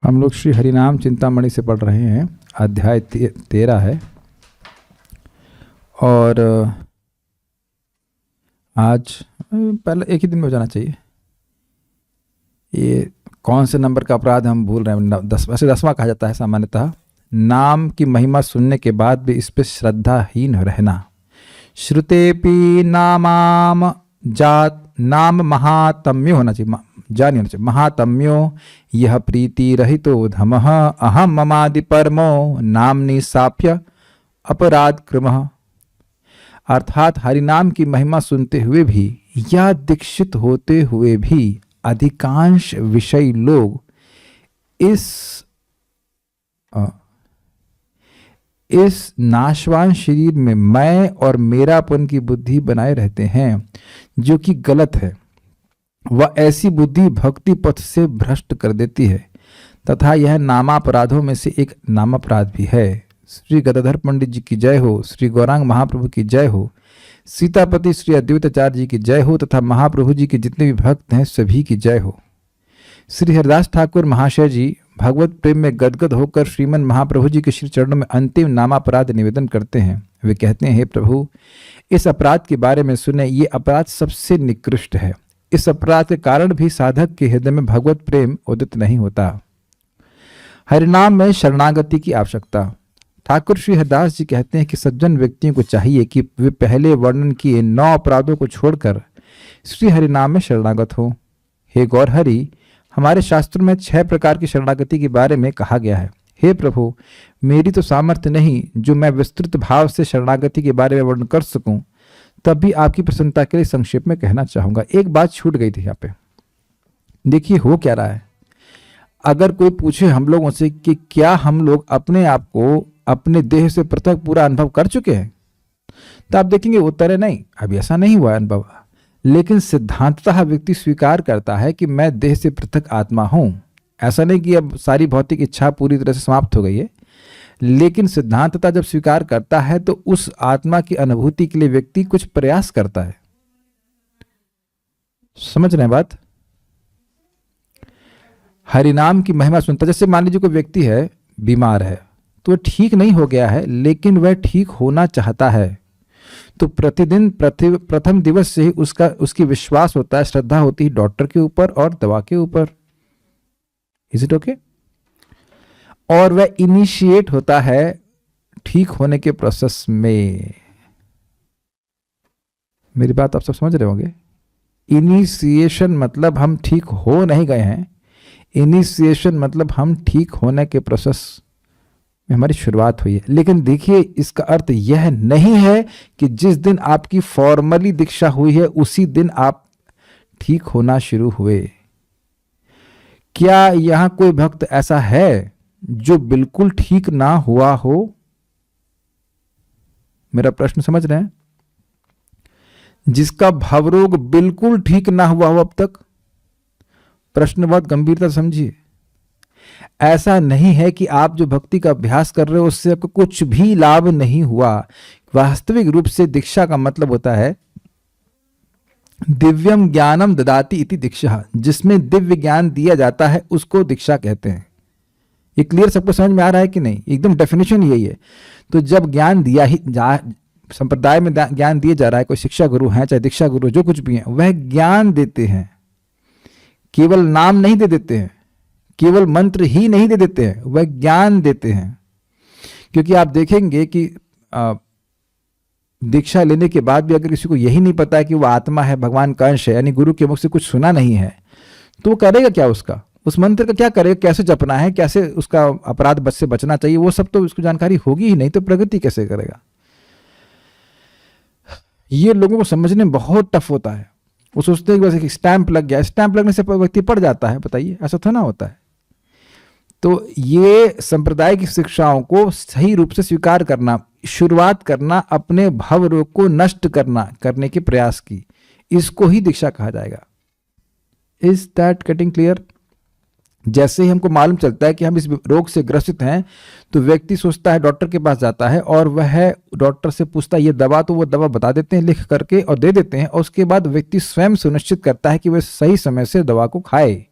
हम लोग श्री हरिनाम चिंतामणि से पढ़ रहे हैं। अध्याय 13 है और आज पहले एक ही दिन में हो जाना चाहिए। ये कौन से नंबर का अपराध हम भूल रहे हैं? वैसे 10वां कहा जाता है सामान्यतः। नाम की महिमा सुनने के बाद भी इस पर श्रद्धाहीन रहना। श्रुतेपि नामाम जात नाम महात्म्यो होना चाहिए, जा नहीं होना चाहिए। महात्म्यो यह प्रीति रहितो धमः अहम ममादि परमो नामनि साप्य अपराध क्रमः। अर्थात हरिनाम की महिमा सुनते हुए भी या दीक्षित होते हुए भी अधिकांश विषयी लोग इस नाशवान शरीर में मैं और मेरापन की बुद्धि बनाए रहते हैं, जो कि गलत है। वह ऐसी बुद्धि भक्ति पथ से भ्रष्ट कर देती है तथा यह नामापराधों में से एक नामापराध भी है। श्री गदाधर पंडित जी की जय हो, श्री गौरांग महाप्रभु की जय हो, सीतापति श्री अद्वैताचार्य जी की जय हो तथा महाप्रभु जी के जितने भी भक्त हैं सभी की जय हो। श्री हरिदास ठाकुर महाशय जी भगवत प्रेम में गदगद होकर श्रीमन महाप्रभु जी के श्री चरणों में अंतिम नामापराध निवेदन करते हैं। वे कहते हैं, हे प्रभु, इस अपराध के बारे में सुने, ये अपराध सबसे निकृष्ट है। इस अपराध के कारण भी साधक के हृदय में भगवत प्रेम उदित नहीं होता। हरिनाम में शरणागति की आवश्यकता। ठाकुर श्री हरिदास जी कहते हैं कि सज्जन व्यक्तियों को चाहिए कि वे पहले वर्णन किए 9 अपराधों को छोड़कर श्री हरिनाम में शरणागत हो। हे गौर हरि, हमारे शास्त्रों में 6 प्रकार की शरणागति के बारे में कहा गया है। हे प्रभु, मेरी तो सामर्थ्य नहीं जो मैं विस्तृत भाव से शरणागति के बारे में वर्णन कर सकूं, तब भी आपकी प्रसन्नता के लिए संक्षेप में कहना चाहूंगा। एक बात छूट गई थी यहाँ पे। देखिए हो क्या रहा है। अगर कोई पूछे हम लोगों से कि क्या हम लोग अपने आप को अपने देह से पृथक पूरा अनुभव कर चुके हैं, तो आप देखेंगे उत्तर है नहीं, अभी ऐसा नहीं हुआ अनुभव। लेकिन सिद्धांततः व्यक्ति स्वीकार करता है कि मैं देह से पृथक आत्मा हूं। ऐसा नहीं कि अब सारी भौतिक इच्छा पूरी तरह से समाप्त हो गई है, लेकिन सिद्धांततः जब स्वीकार करता है तो उस आत्मा की अनुभूति के लिए व्यक्ति कुछ प्रयास करता है। समझ रहे हैं बात? हरिनाम की महिमा सुनता, जैसे मान लीजिए कोई व्यक्ति है, बीमार है, तो वह ठीक नहीं हो गया है लेकिन वह ठीक होना चाहता है, तो प्रतिदिन प्रथम दिवस से ही उसकी विश्वास होता है, श्रद्धा होती है डॉक्टर के ऊपर और दवा के ऊपर। Is it okay? और वह इनिशिएट होता है ठीक होने के प्रोसेस में। मेरी बात आप सब समझ रहे होंगे। इनिशिएशन मतलब हम ठीक हो नहीं गए हैं, इनिशिएशन मतलब हम ठीक होने के प्रोसेस में हमारी शुरुआत हुई है। लेकिन देखिए, इसका अर्थ यह नहीं है कि जिस दिन आपकी फॉर्मली दीक्षा हुई है उसी दिन आप ठीक होना शुरू हुए। क्या यहां कोई भक्त ऐसा है जो बिल्कुल ठीक ना हुआ हो? मेरा प्रश्न समझ रहे हैं? जिसका भवरोग बिल्कुल ठीक ना हुआ हो अब तक? प्रश्न बहुत गंभीरता समझिए। ऐसा नहीं है कि आप जो भक्ति का अभ्यास कर रहे हो उससे आपको कुछ भी लाभ नहीं हुआ। वास्तविक रूप से दीक्षा का मतलब होता है दिव्यम ज्ञानम ददाति इति दीक्षा। जिसमें दिव्य ज्ञान दिया जाता है उसको दीक्षा कहते हैं। ये क्लियर सबको समझ में आ रहा है कि नहीं? एकदम डेफिनेशन यही है। तो जब ज्ञान दिया ही संप्रदाय में ज्ञान दिया जा रहा है, कोई शिक्षा गुरु है चाहे दीक्षा गुरु जो कुछ भी है, वह ज्ञान देते हैं, केवल नाम नहीं दे देते हैं, केवल मंत्र ही नहीं दे देते हैं, वह ज्ञान देते हैं। क्योंकि आप देखेंगे कि दीक्षा लेने के बाद भी अगर किसी को यही नहीं पता है कि वह आत्मा है, भगवान का अंश है, यानी गुरु के मुख से कुछ सुना नहीं है, तो वो करेगा क्या? उस मंत्र का क्या करेगा? कैसे जपना है, कैसे उसका अपराध से बचना चाहिए, वो सब तो उसको जानकारी होगी ही नहीं, तो प्रगति कैसे करेगा? ये लोगों को समझने में बहुत टफ होता है। वो सोचते हैं कि बस एक स्टैंप लग गया, स्टैंप लगने से व्यक्ति पढ़ जाता है। बताइए, ऐसा थोड़ा ना होता है। तो ये संप्रदाय की शिक्षाओं को सही रूप से स्वीकार करना, शुरुआत करना, अपने भव रोग को नष्ट करने के प्रयास की, इसको ही दीक्षा कहा जाएगा। Is that getting clear? जैसे ही हमको मालूम चलता है कि हम इस रोग से ग्रसित हैं, तो व्यक्ति सोचता है, डॉक्टर के पास जाता है और वह डॉक्टर से पूछता है ये दवा, तो वो दवा बता देते हैं लिख करके और दे देते हैं। और उसके बाद व्यक्ति स्वयं सुनिश्चित करता है कि वह सही समय से दवा को खाए।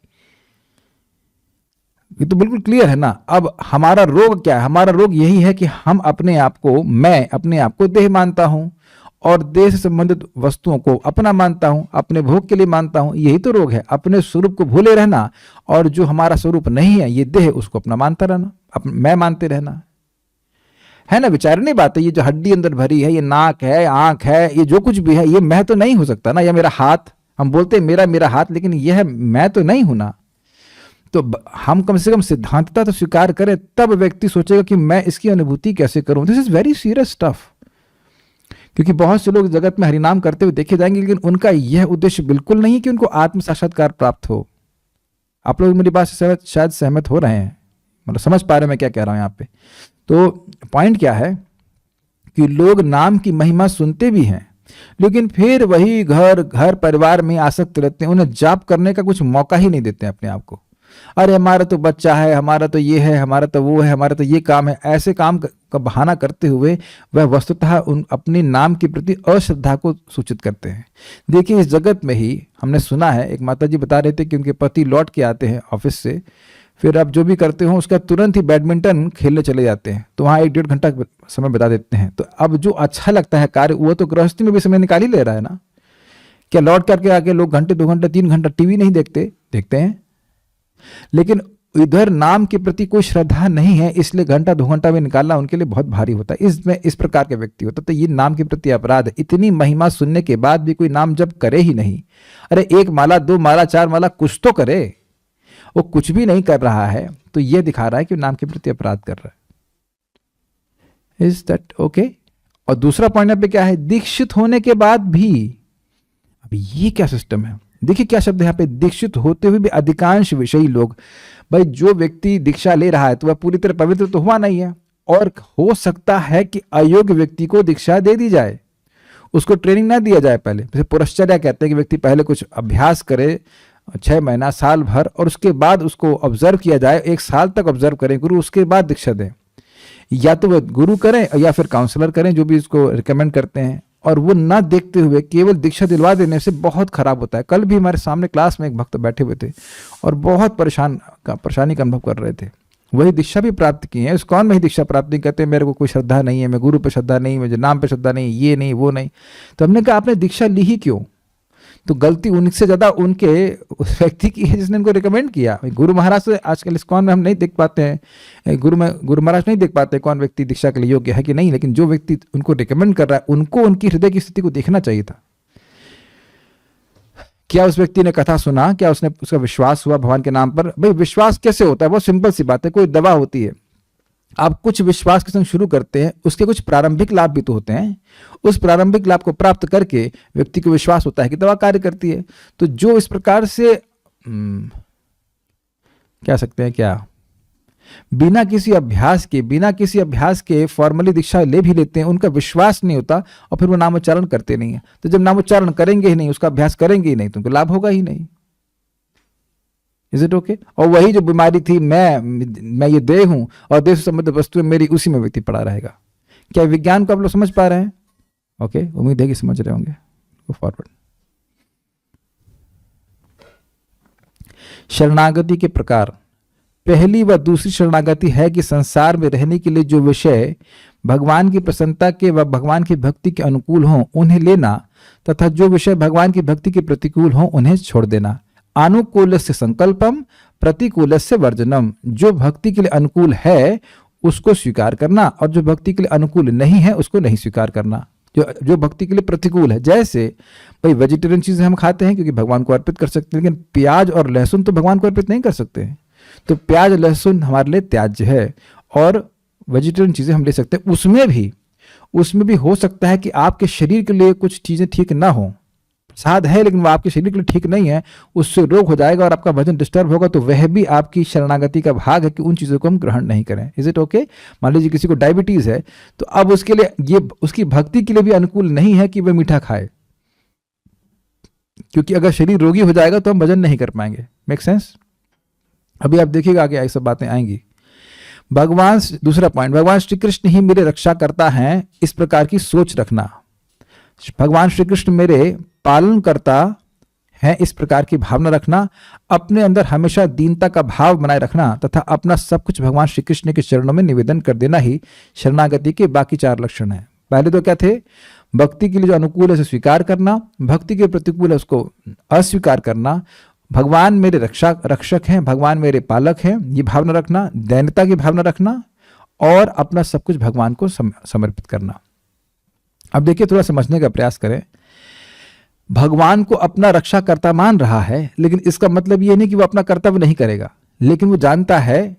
ये तो बिल्कुल क्लियर है ना। अब हमारा रोग क्या है? हमारा रोग यही है कि हम अपने आप को, मैं अपने आप को देह मानता हूं और देह से संबंधित वस्तुओं को अपना मानता हूं, अपने भोग के लिए मानता हूं। यही तो रोग है, अपने स्वरूप को भूले रहना, और जो हमारा स्वरूप नहीं है ये देह, उसको अपना मानता रहना, मैं मानते रहना, है ना। विचारने बात है, ये जो हड्डी अंदर भरी है, ये नाक है, आंख है, ये जो कुछ भी है, ये मैं तो नहीं हो सकता ना। या मेरा हाथ, हम बोलते हैं मेरा मेरा हाथ, लेकिन यह मैं तो नहीं हूं ना। तो हम कम से कम सिद्धांतता तो स्वीकार करें, तब व्यक्ति सोचेगा कि मैं इसकी अनुभूति कैसे करूं। This is very serious stuff. क्योंकि बहुत से लोग जगत में हरिनाम करते हुए देखे जाएंगे, लेकिन उनका यह उद्देश्य बिल्कुल नहीं कि उनको आत्म साक्षात्कार प्राप्त हो। आप लोग मेरी बात से शायद सहमत हो रहे हैं, मतलब समझ पा रहे हैं मैं क्या कह रहा हूं यहाँ पे। तो पॉइंट क्या है कि लोग नाम की महिमा सुनते भी हैं, लेकिन फिर वही घर परिवार में आसक्त रहते हैं, उन्हें जाप करने का कुछ मौका ही नहीं देते हैं अपने आप को। अरे हमारा तो बच्चा है, हमारा तो ये है, हमारा तो वो है, हमारा तो ये काम है, ऐसे काम का बहाना करते हुए वह वस्तुतः अपने नाम के प्रति अश्रद्धा को सूचित करते हैं। देखिए, इस जगत में ही हमने सुना है, एक माता जी बता रहे थे कि उनके पति लौट के आते हैं ऑफिस से, फिर अब जो भी करते हो उसका तुरंत ही बैडमिंटन खेलने चले जाते हैं, तो वहाँ 1-1.5 घंटा समय बिता देते हैं। तो अब जो अच्छा लगता है कार्य, वो तो गृहस्थी में भी समय निकाल ही ले रहा है ना। क्या लौट करके आके लोग घंटे 2 घंटे 3 घंटा टीवी नहीं देखते हैं, लेकिन इधर नाम के प्रति कोई श्रद्धा नहीं है, इसलिए घंटा 2 घंटा में निकालना उनके लिए बहुत भारी होता है। इसमें इस प्रकार के व्यक्ति होता, तो ये नाम के प्रति अपराध है। इतनी महिमा सुनने के बाद भी कोई नाम जप करे ही नहीं। अरे 1 माला 2 माला 4 माला कुछ तो करे, वो कुछ भी नहीं कर रहा है, तो ये दिखा रहा है कि नाम के प्रति अपराध कर रहा है। Is that okay? और दूसरा पॉइंट पे क्या है, दीक्षित होने के बाद भी, अभी ये क्या सिस्टम है? देखिए क्या शब्द है यहाँ पे, दीक्षित होते हुए भी अधिकांश विषयी लोग। भाई जो व्यक्ति दीक्षा ले रहा है तो वह पूरी तरह पवित्र तो हुआ नहीं है, और हो सकता है कि अयोग्य व्यक्ति को दीक्षा दे दी जाए, उसको ट्रेनिंग ना दिया जाए पहले। जैसे पुरश्चर्या कहते हैं कि व्यक्ति पहले कुछ अभ्यास करे 6 महीना साल भर, और उसके बाद उसको ऑब्जर्व किया जाए, 1 साल तक ऑब्जर्व करें गुरु, उसके बाद दीक्षा दें। या तो वह गुरु करें या फिर काउंसलर करें, जो भी इसको रिकमेंड करते हैं, और वो ना देखते हुए केवल दीक्षा दिलवा देने से बहुत खराब होता है। कल भी हमारे सामने क्लास में एक भक्त बैठे हुए थे और बहुत परेशानी का अनुभव कर रहे थे। वही दीक्षा भी प्राप्त की है, इस्कॉन में ही दीक्षा प्राप्त नहीं, कहते मेरे को कोई श्रद्धा नहीं है, मैं गुरु पे श्रद्धा नहीं, मुझे नाम पे श्रद्धा नहीं, ये नहीं वो नहीं। तो हमने कहा आपने दीक्षा ली ही क्यों? तो गलती उनसे ज्यादा उनके उस व्यक्ति की है जिसने उनको रिकमेंड किया। गुरु महाराज से आजकल इस्कॉन में हम नहीं देख पाते हैं, गुरु महाराज नहीं देख पाते कौन व्यक्ति दीक्षा के लिए योग्य है कि नहीं, लेकिन जो व्यक्ति उनको रिकमेंड कर रहा है, उनको उनकी हृदय की स्थिति को देखना चाहिए था। क्या उस व्यक्ति ने कथा सुना, क्या उसका विश्वास हुआ भगवान के नाम पर? भाई विश्वास कैसे होता है? बहुत सिंपल सी बात है, कोई दवा होती है, आप कुछ विश्वास के संग शुरू करते हैं, उसके कुछ प्रारंभिक लाभ भी तो होते हैं। उस प्रारंभिक लाभ को प्राप्त करके व्यक्ति को विश्वास होता है कि दवा कार्य करती है। तो जो इस प्रकार से क्या सकते हैं, क्या बिना किसी अभ्यास के फॉर्मली दीक्षा ले भी लेते हैं, उनका विश्वास नहीं होता और फिर वो नामोच्चारण करते नहीं है। तो जब नामोच्चारण करेंगे ही नहीं, उसका अभ्यास करेंगे ही नहीं, तो उनको लाभ होगा ही नहीं। Is it okay? और वही जो बीमारी थी, मैं ये देह हूं और देह से संबंधित वस्तुएं मेरी, उसी में व्यक्ति पड़ा रहेगा। क्या विज्ञान को आप लोग समझ पा रहे हैं? ओके, उम्मीद है कि समझ रहे होंगे। Go forward. शरणागति के प्रकार। पहली व दूसरी शरणागति है कि संसार में रहने के लिए जो विषय भगवान की प्रसन्नता के व भगवान की भक्ति के अनुकूल हों उन्हें लेना, तथा जो विषय भगवान की भक्ति के प्रतिकूल हों उन्हें छोड़ देना। अनुकूलस्य संकल्पम, प्रतिकूलस्य वर्जनम। जो भक्ति के लिए अनुकूल है उसको स्वीकार करना, और जो भक्ति के लिए अनुकूल नहीं है उसको नहीं स्वीकार करना। जो भक्ति के लिए प्रतिकूल है, जैसे भाई वेजिटेरियन चीजें हम खाते हैं क्योंकि भगवान को अर्पित कर सकते हैं, लेकिन प्याज और लहसुन तो भगवान को अर्पित नहीं कर सकते। तो प्याज लहसुन हमारे लिए त्याज्य है, और वेजिटेरियन चीजें हम ले सकते हैं। उसमें भी हो सकता है कि आपके शरीर के लिए कुछ चीजें ठीक ना हो, प्रसाद है लेकिन वो आपके शरीर के लिए ठीक नहीं है, उससे रोग हो जाएगा और आपका वजन डिस्टर्ब होगा, तो वह भी आपकी शरणागति का भाग है कि उन चीज़ों को हम ग्रहण नहीं करें। Is it okay? मान लीजिए किसी को डायबिटीज है, तो अब उसके लिए ये उसकी भक्ति के लिए भी अनुकूल नहीं है कि वह मीठा खाए, क्योंकि अगर शरीर रोगी हो जाएगा तो हम भजन नहीं कर पाएंगे। Make sense? अभी आप देखिएगा आगे ये सब बातें आएंगी। दूसरा पॉइंट, भगवान श्री कृष्ण ही मेरे रक्षा करता है, इस प्रकार की सोच रखना। भगवान श्री कृष्ण मेरे पालन करता हैं इस प्रकार की भावना रखना, अपने अंदर हमेशा दीनता का भाव बनाए रखना तथा अपना सब कुछ भगवान श्री कृष्ण के चरणों में निवेदन कर देना ही शरणागति के बाकी 4 लक्षण हैं। पहले तो क्या थे? भक्ति के लिए जो अनुकूल है उसे स्वीकार करना, भक्ति के प्रतिकूल है उसको अस्वीकार करना, भगवान मेरे रक्षक हैं, भगवान मेरे पालक हैं, ये भावना रखना, दैन्यता की भावना रखना और अपना सब कुछ भगवान को समर्पित करना। अब देखिए, थोड़ा समझने का प्रयास करें। भगवान को अपना रक्षाकर्ता मान रहा है, लेकिन इसका मतलब ये नहीं कि वो अपना कर्तव्य नहीं करेगा, लेकिन वो जानता है,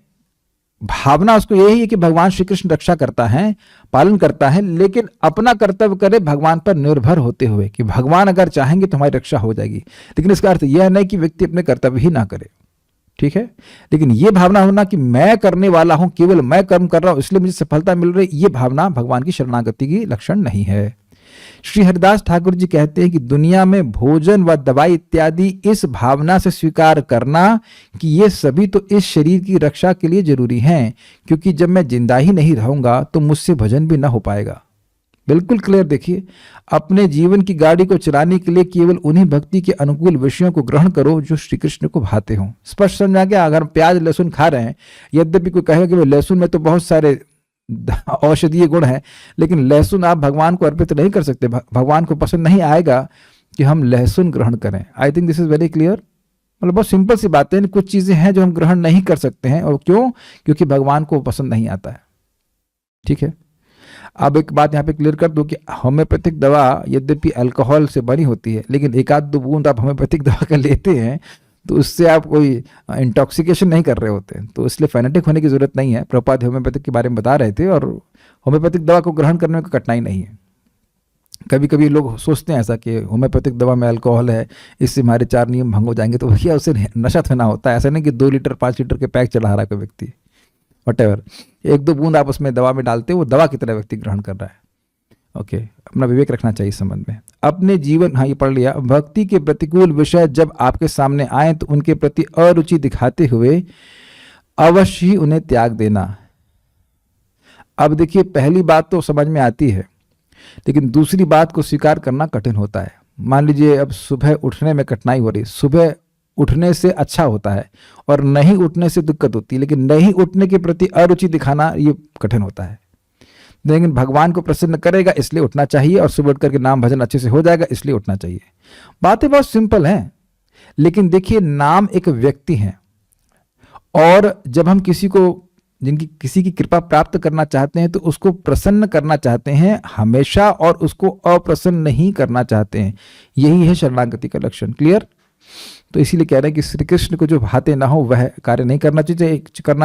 भावना उसको यही है कि भगवान श्री कृष्ण रक्षा करता है, पालन करता है, लेकिन अपना कर्तव्य करे भगवान पर निर्भर होते हुए कि भगवान अगर चाहेंगे तो हमारी रक्षा हो जाएगी। लेकिन इसका अर्थ यह नहीं कि व्यक्ति अपने कर्तव्य ही ना करे, ठीक है। लेकिन यह भावना होना कि मैं करने वाला हूं, केवल मैं कर्म कर रहा हूं इसलिए मुझे सफलता मिल रही, यह भावना भगवान की शरणागति की लक्षण नहीं है। श्री हरिदास ठाकुर जी कहते हैं कि दुनिया में भोजन व दवाई इत्यादि इस भावना से स्वीकार करना कि ये सभी तो इस शरीर की रक्षा के लिए जरूरी हैं, क्योंकि जब मैं जिंदा ही नहीं रहूंगा तो मुझसे भजन भी ना हो पाएगा। बिल्कुल क्लियर। देखिए, अपने जीवन की गाड़ी को चलाने के लिए केवल उन्हीं भक्ति के अनुकूल विषयों को ग्रहण करो जो श्री कृष्ण को भाते हों। स्पष्ट समझ आ गया? अगर हम प्याज लहसुन खा रहे हैं, यद्यपि कोई कहेगा कि वो लहसुन में तो बहुत सारे औषधीय गुण है, लेकिन लहसुन आप भगवान को अर्पित नहीं कर सकते। भगवान को पसंद नहीं आएगा कि हम लहसुन ग्रहण करें। I think this is very clear. मतलब बहुत सिंपल सी बातें, कुछ चीजें हैं जो हम ग्रहण नहीं कर सकते हैं, और क्यों? क्योंकि भगवान को पसंद नहीं आता है, ठीक है। अब एक बात यहाँ पे क्लियर कर दूं कि होम्योपैथिक दवा यद्यपि अल्कोहल से बनी होती है, लेकिन 1-2 बूंद आप होम्योपैथिक दवा का लेते हैं तो उससे आप कोई इंटॉक्सिकेशन नहीं कर रहे होते, तो इसलिए फैनेटिक होने की जरूरत नहीं है। प्रभुपाद होम्योपैथिक के बारे में बता रहे थे, और होम्योपैथिक दवा को ग्रहण करने में कोई कठिनाई नहीं है। कभी कभी लोग सोचते हैं ऐसा कि होम्योपैथिक दवा में अल्कोहल है, इससे हमारे 4 नियम भंग हो जाएंगे, तो भैया उससे नशा थोड़ा होता है। ऐसा नहीं कि 2 लीटर 5 लीटर के पैक चढ़ा रहा है कोई व्यक्ति, वटेवर 1-2 बूंद आप उसमें दवा में डालते हो, वो दवा की तरह व्यक्ति ग्रहण कर रहा है। ओके, अपना विवेक रखना चाहिए इस संबंध में। अपने जीवन, हाँ ये पढ़ लिया, भक्ति के प्रतिकूल विषय जब आपके सामने आए तो उनके प्रति अरुचि दिखाते हुए अवश्य ही उन्हें त्याग देना। अब देखिए, पहली बात तो समझ में आती है, लेकिन दूसरी बात को स्वीकार करना कठिन होता है। मान लीजिए अब सुबह उठने में कठिनाई हो रही, सुबह उठने से अच्छा होता है और नहीं उठने से दिक्कत होती है, लेकिन नहीं उठने के प्रति अरुचि दिखाना ये कठिन होता है। लेकिन भगवान को प्रसन्न करेगा इसलिए उठना चाहिए, और सुबह उठ करके नाम भजन अच्छे से हो जाएगा इसलिए उठना चाहिए। बातें बहुत सिंपल हैं, लेकिन देखिए, नाम एक व्यक्ति है, और जब हम किसी की कृपा प्राप्त करना चाहते हैं तो उसको प्रसन्न करना चाहते हैं हमेशा, और उसको अप्रसन्न नहीं करना चाहते हैं। यही है शरणागति का लक्षण। क्लियर? तो इसीलिए कह रहे हैं कि श्री कृष्ण को जो भाते ना हो वह कार्य नहीं करना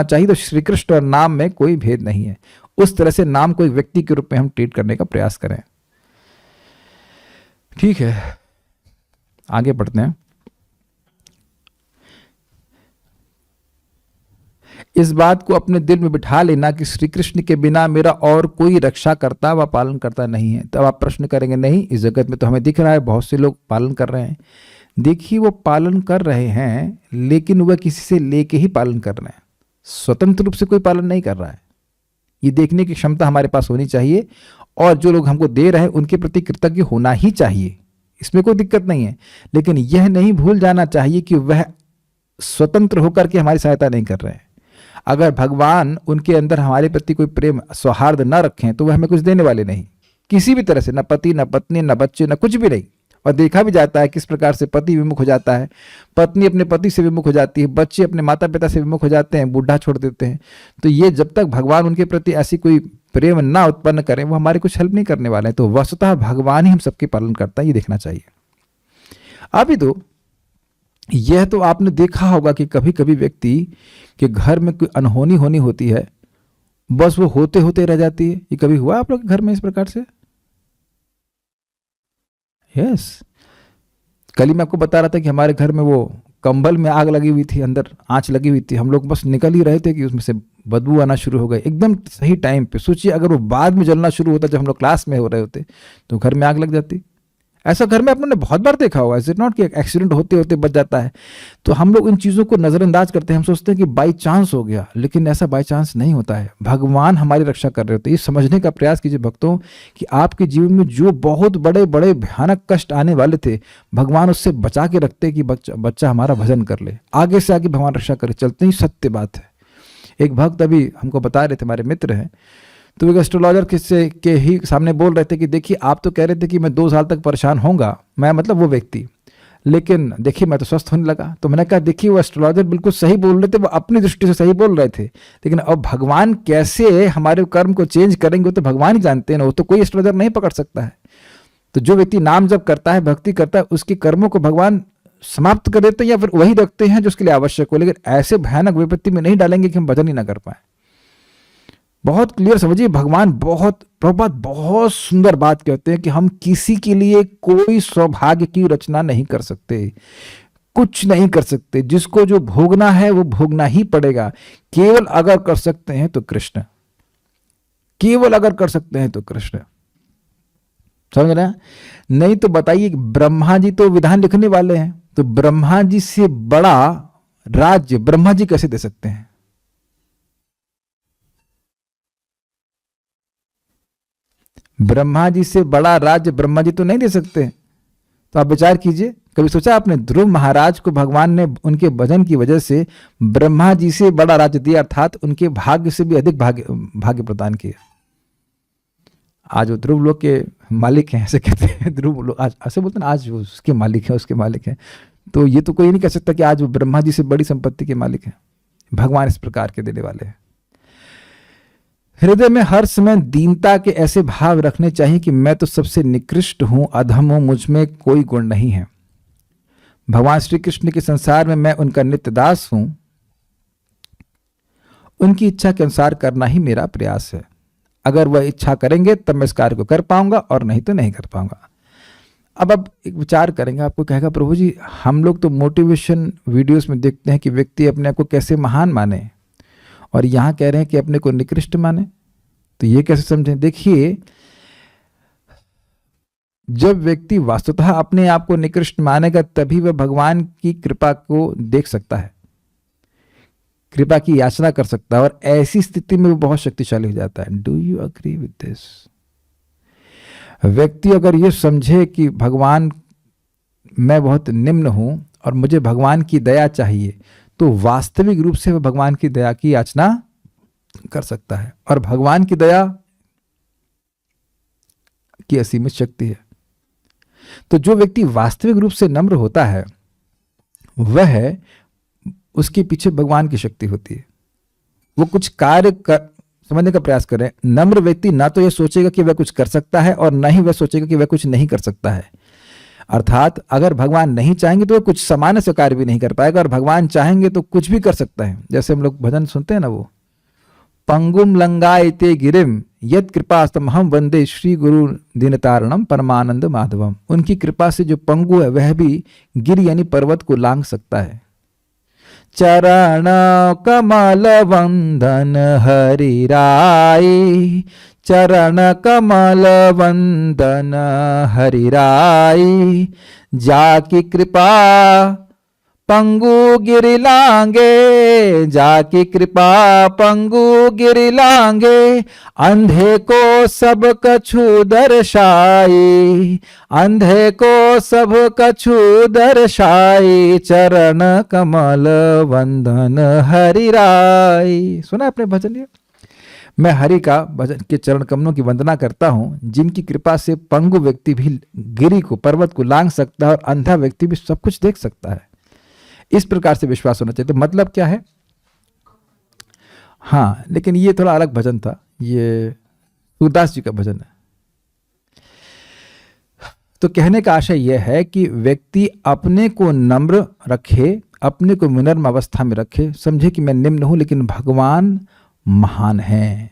चाहिए। तो श्री कृष्ण और नाम में कोई भेद नहीं है। उस तरह से नाम को एक व्यक्ति के रूप में हम ट्रीट करने का प्रयास करें। ठीक है, आगे बढ़ते हैं। इस बात को अपने दिल में बिठा लेना कि श्री कृष्ण के बिना मेरा और कोई रक्षा करता व पालन करता नहीं है। तब आप प्रश्न करेंगे, नहीं, इस जगत में तो हमें दिख रहा है बहुत से लोग पालन कर रहे हैं। देखिए, वो पालन कर रहे हैं, लेकिन वह किसी से लेके ही पालन कर रहे हैं, स्वतंत्र रूप से कोई पालन नहीं कर रहा है। ये देखने की क्षमता हमारे पास होनी चाहिए, और जो लोग हमको दे रहे हैं उनके प्रति कृतज्ञ होना ही चाहिए, इसमें कोई दिक्कत नहीं है। लेकिन यह नहीं भूल जाना चाहिए कि वह स्वतंत्र होकर के हमारी सहायता नहीं कर रहे हैं। अगर भगवान उनके अंदर हमारे प्रति कोई प्रेम सौहार्द न रखें तो वह हमें कुछ देने वाले नहीं, किसी भी तरह से, न पति, न पत्नी, न बच्चे, न कुछ भी नहीं। और देखा भी जाता है किस प्रकार से पति विमुख हो जाता है, पत्नी अपने पति से विमुख हो जाती है, बच्चे अपने माता पिता से विमुख हो जाते हैं, बूढ़ा छोड़ देते हैं। तो ये जब तक भगवान उनके प्रति ऐसी कोई प्रेम ना उत्पन्न करें, वो हमारे कुछ हेल्प नहीं करने वाले हैं। तो वस्तुतः भगवान ही हम सबके पालन करता है, ये देखना चाहिए। अभी तो यह तो आपने देखा होगा कि कभी कभी व्यक्ति के घर में कोई अनहोनी होनी होती है, बस वो होते होते रह जाती है। ये कभी हुआ आप लोग के घर में इस प्रकार से? यस, कल ही मैं आपको बता रहा था कि हमारे घर में वो कंबल में आग लगी हुई थी, अंदर आंच लगी हुई थी, हम लोग बस निकल ही रहे थे कि उसमें से बदबू आना शुरू हो गई एकदम सही टाइम पे। सोचिए, अगर वो बाद में जलना शुरू होता जब हम लोग क्लास में हो रहे होते तो घर में आग लग जाती। ऐसा घर में आपने बहुत बार देखा होगा, इज इट नॉट कि एक्सीडेंट होते होते बच जाता है। तो हम लोग इन चीज़ों को नज़रअंदाज करते हैं, हम सोचते हैं कि बाई चांस हो गया, लेकिन ऐसा बाई चांस नहीं होता है। भगवान हमारी रक्षा कर रहे होते हैं। ये समझने का प्रयास कीजिए भक्तों कि आपके जीवन में जो बहुत बड़े बड़े भयानक कष्ट आने वाले थे, भगवान उससे बचा के रखते कि बच्चा हमारा भजन कर ले, आगे से आगे भगवान रक्षा करे चलते ही, सत्य बात है। एक भक्त अभी हमको बता रहे थे, हमारे मित्र हैं, तो एक एस्ट्रोलॉजर किससे के ही सामने बोल रहे थे कि देखिए आप तो कह रहे थे कि मैं 2 साल तक परेशान होऊंगा, मैं मतलब वो व्यक्ति, लेकिन देखिए मैं तो स्वस्थ होने लगा। तो मैंने कहा देखिए वो एस्ट्रोलॉजर बिल्कुल सही बोल रहे थे, वो अपनी दृष्टि से सही बोल रहे थे, लेकिन अब भगवान कैसे हमारे कर्म को चेंज करेंगे वो तो भगवान ही जानते हैं ना, वो तो कोई एस्ट्रोलॉजर नहीं पकड़ सकता है। तो जो व्यक्ति नाम जप करता है, भक्ति करता है, उसके कर्मों को भगवान समाप्त कर देते हैं या फिर वही रखते हैं जो उसके लिए आवश्यक हो, लेकिन ऐसे भयानक विपत्ति में नहीं डालेंगे कि हम भजन ही ना कर पाए। बहुत क्लियर समझिए, भगवान प्रभुपाद बहुत सुंदर बात कहते हैं कि हम किसी के लिए कोई सौभाग्य की रचना नहीं कर सकते, कुछ नहीं कर सकते। जिसको जो भोगना है वो भोगना ही पड़ेगा। केवल अगर कर सकते हैं तो कृष्ण, केवल अगर कर सकते हैं तो कृष्ण, समझ रहे हैं? नहीं तो बताइए, ब्रह्मा जी तो विधान लिखने वाले हैं, तो ब्रह्मा जी से बड़ा राज्य ब्रह्मा जी कैसे दे सकते हैं? ब्रह्मा जी से बड़ा राज्य ब्रह्मा जी तो नहीं दे सकते। तो आप विचार कीजिए, कभी सोचा आपने ध्रुव महाराज को भगवान ने उनके भजन की वजह से ब्रह्मा जी से बड़ा राज्य दिया, अर्थात उनके भाग्य से भी अधिक भाग्य प्रदान किया। आज वो ध्रुव लोग के मालिक हैं, ऐसे कहते हैं। ध्रुव लोग आज ऐसे बोलते हैं, आज वो उसके मालिक हैं, उसके मालिक हैं। तो ये तो कोई नहीं कह सकता कि आज वो ब्रह्मा जी से बड़ी संपत्ति के मालिक हैं। भगवान इस प्रकार के देने वाले हैं। हृदय में हर समय दीनता के ऐसे भाव रखने चाहिए कि मैं तो सबसे निकृष्ट हूं, अधम हूं, मुझ में कोई गुण नहीं है। भगवान श्री कृष्ण के संसार में मैं उनका नित्य दास हूं, उनकी इच्छा के अनुसार करना ही मेरा प्रयास है। अगर वह इच्छा करेंगे तब मैं इस कार्य को कर पाऊंगा, और नहीं तो नहीं कर पाऊंगा। अब एक विचार करेंगे, आपको कहेगा प्रभु जी हम लोग तो मोटिवेशन वीडियोस में देखते हैं कि व्यक्ति अपने आप को कैसे महान माने, और यहां कह रहे हैं कि अपने को निकृष्ट माने। तो ये कैसे समझें? देखिए, जब व्यक्ति वास्तवतः अपने आप को निकृष्ट मानेगा तभी वह भगवान की कृपा को देख सकता है, कृपा की याचना कर सकता है, और ऐसी स्थिति में वो बहुत शक्तिशाली हो जाता है। Do you agree with this? व्यक्ति अगर ये समझे कि भगवान मैं बहुत निम्न हूं और मुझे भगवान की दया चाहिए, तो वास्तविक रूप से वह भगवान की दया की याचना कर सकता है। और भगवान की दया की असीमित शक्ति है। तो जो व्यक्ति वास्तविक रूप से नम्र होता है, वह उसके पीछे भगवान की शक्ति होती है। वो कुछ समझने का प्रयास करें। नम्र व्यक्ति ना तो यह सोचेगा कि वह कुछ कर सकता है, और ना ही वह सोचेगा कि वह कुछ नहीं कर सकता है। अर्थात अगर भगवान नहीं चाहेंगे तो वह कुछ सामान्य से कार्य भी नहीं कर पाएगा, और भगवान चाहेंगे तो कुछ भी कर सकता है। जैसे हम लोग भजन सुनते हैं ना, वो पंगुम लंगायते गिरिम यद कृपास्तमहम वंदे श्री गुरु दीनतारणम परमानंद माधवम। उनकी कृपा से जो पंगु है वह भी गिर यानी पर्वत को लांघ सकता है। चरण कमल वंदन हरि राय, चरण कमल वंदन हरि राय, जाकी कृपा पंगु गिरि लांगे, जाकी कृपा पंगु गिरि लांगे, अंधे को सब कछु दर्शाई, अंधे को सब कछु दर्शाई, चरण कमल वंदन हरि राय। सुना आपने भजन? ये मैं हरि का भजन के चरण कमलों की वंदना करता हूं, जिनकी कृपा से पंगु व्यक्ति भी गिरि को, पर्वत को लांघ सकता है, और अंधा व्यक्ति भी सब कुछ देख सकता है। इस प्रकार से विश्वास होना चाहिए। तो मतलब क्या है? हाँ, लेकिन ये थोड़ा अलग भजन था, ये सूरदास जी का भजन है। तो कहने का आशय यह है कि व्यक्ति अपने को नम्र रखे, अपने को विनम्र अवस्था में रखे, समझे कि मैं निम्न हूं लेकिन भगवान महान है।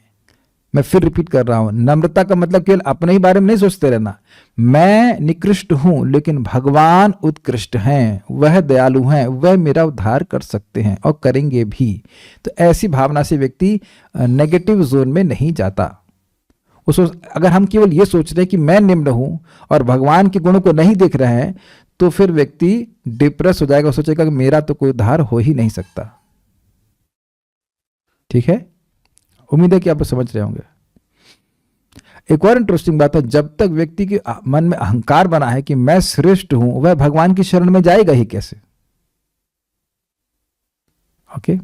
मैं फिर रिपीट कर रहा हूं, नम्रता का मतलब केवल अपने ही बारे में नहीं सोचते रहना। मैं निकृष्ट हूं लेकिन भगवान उत्कृष्ट हैं, वह दयालु हैं, वह मेरा उद्धार कर सकते हैं और करेंगे भी। तो ऐसी भावना से व्यक्ति नेगेटिव जोन में नहीं जाता। अगर हम केवल ये सोच रहे हैं कि मैं निम्न हूं और भगवान के गुणों को नहीं देख रहे हैं, तो फिर व्यक्ति डिप्रेस हो जाएगा और सोचेगा कि मेरा तो कोई उद्धार हो ही नहीं सकता। ठीक है, उम्मीद है कि आप समझ रहे होंगे। एक और इंटरेस्टिंग बात है, जब तक व्यक्ति के मन में अहंकार बना है कि मैं श्रेष्ठ हूं, वह भगवान की शरण में जाएगा ही कैसे? ओके,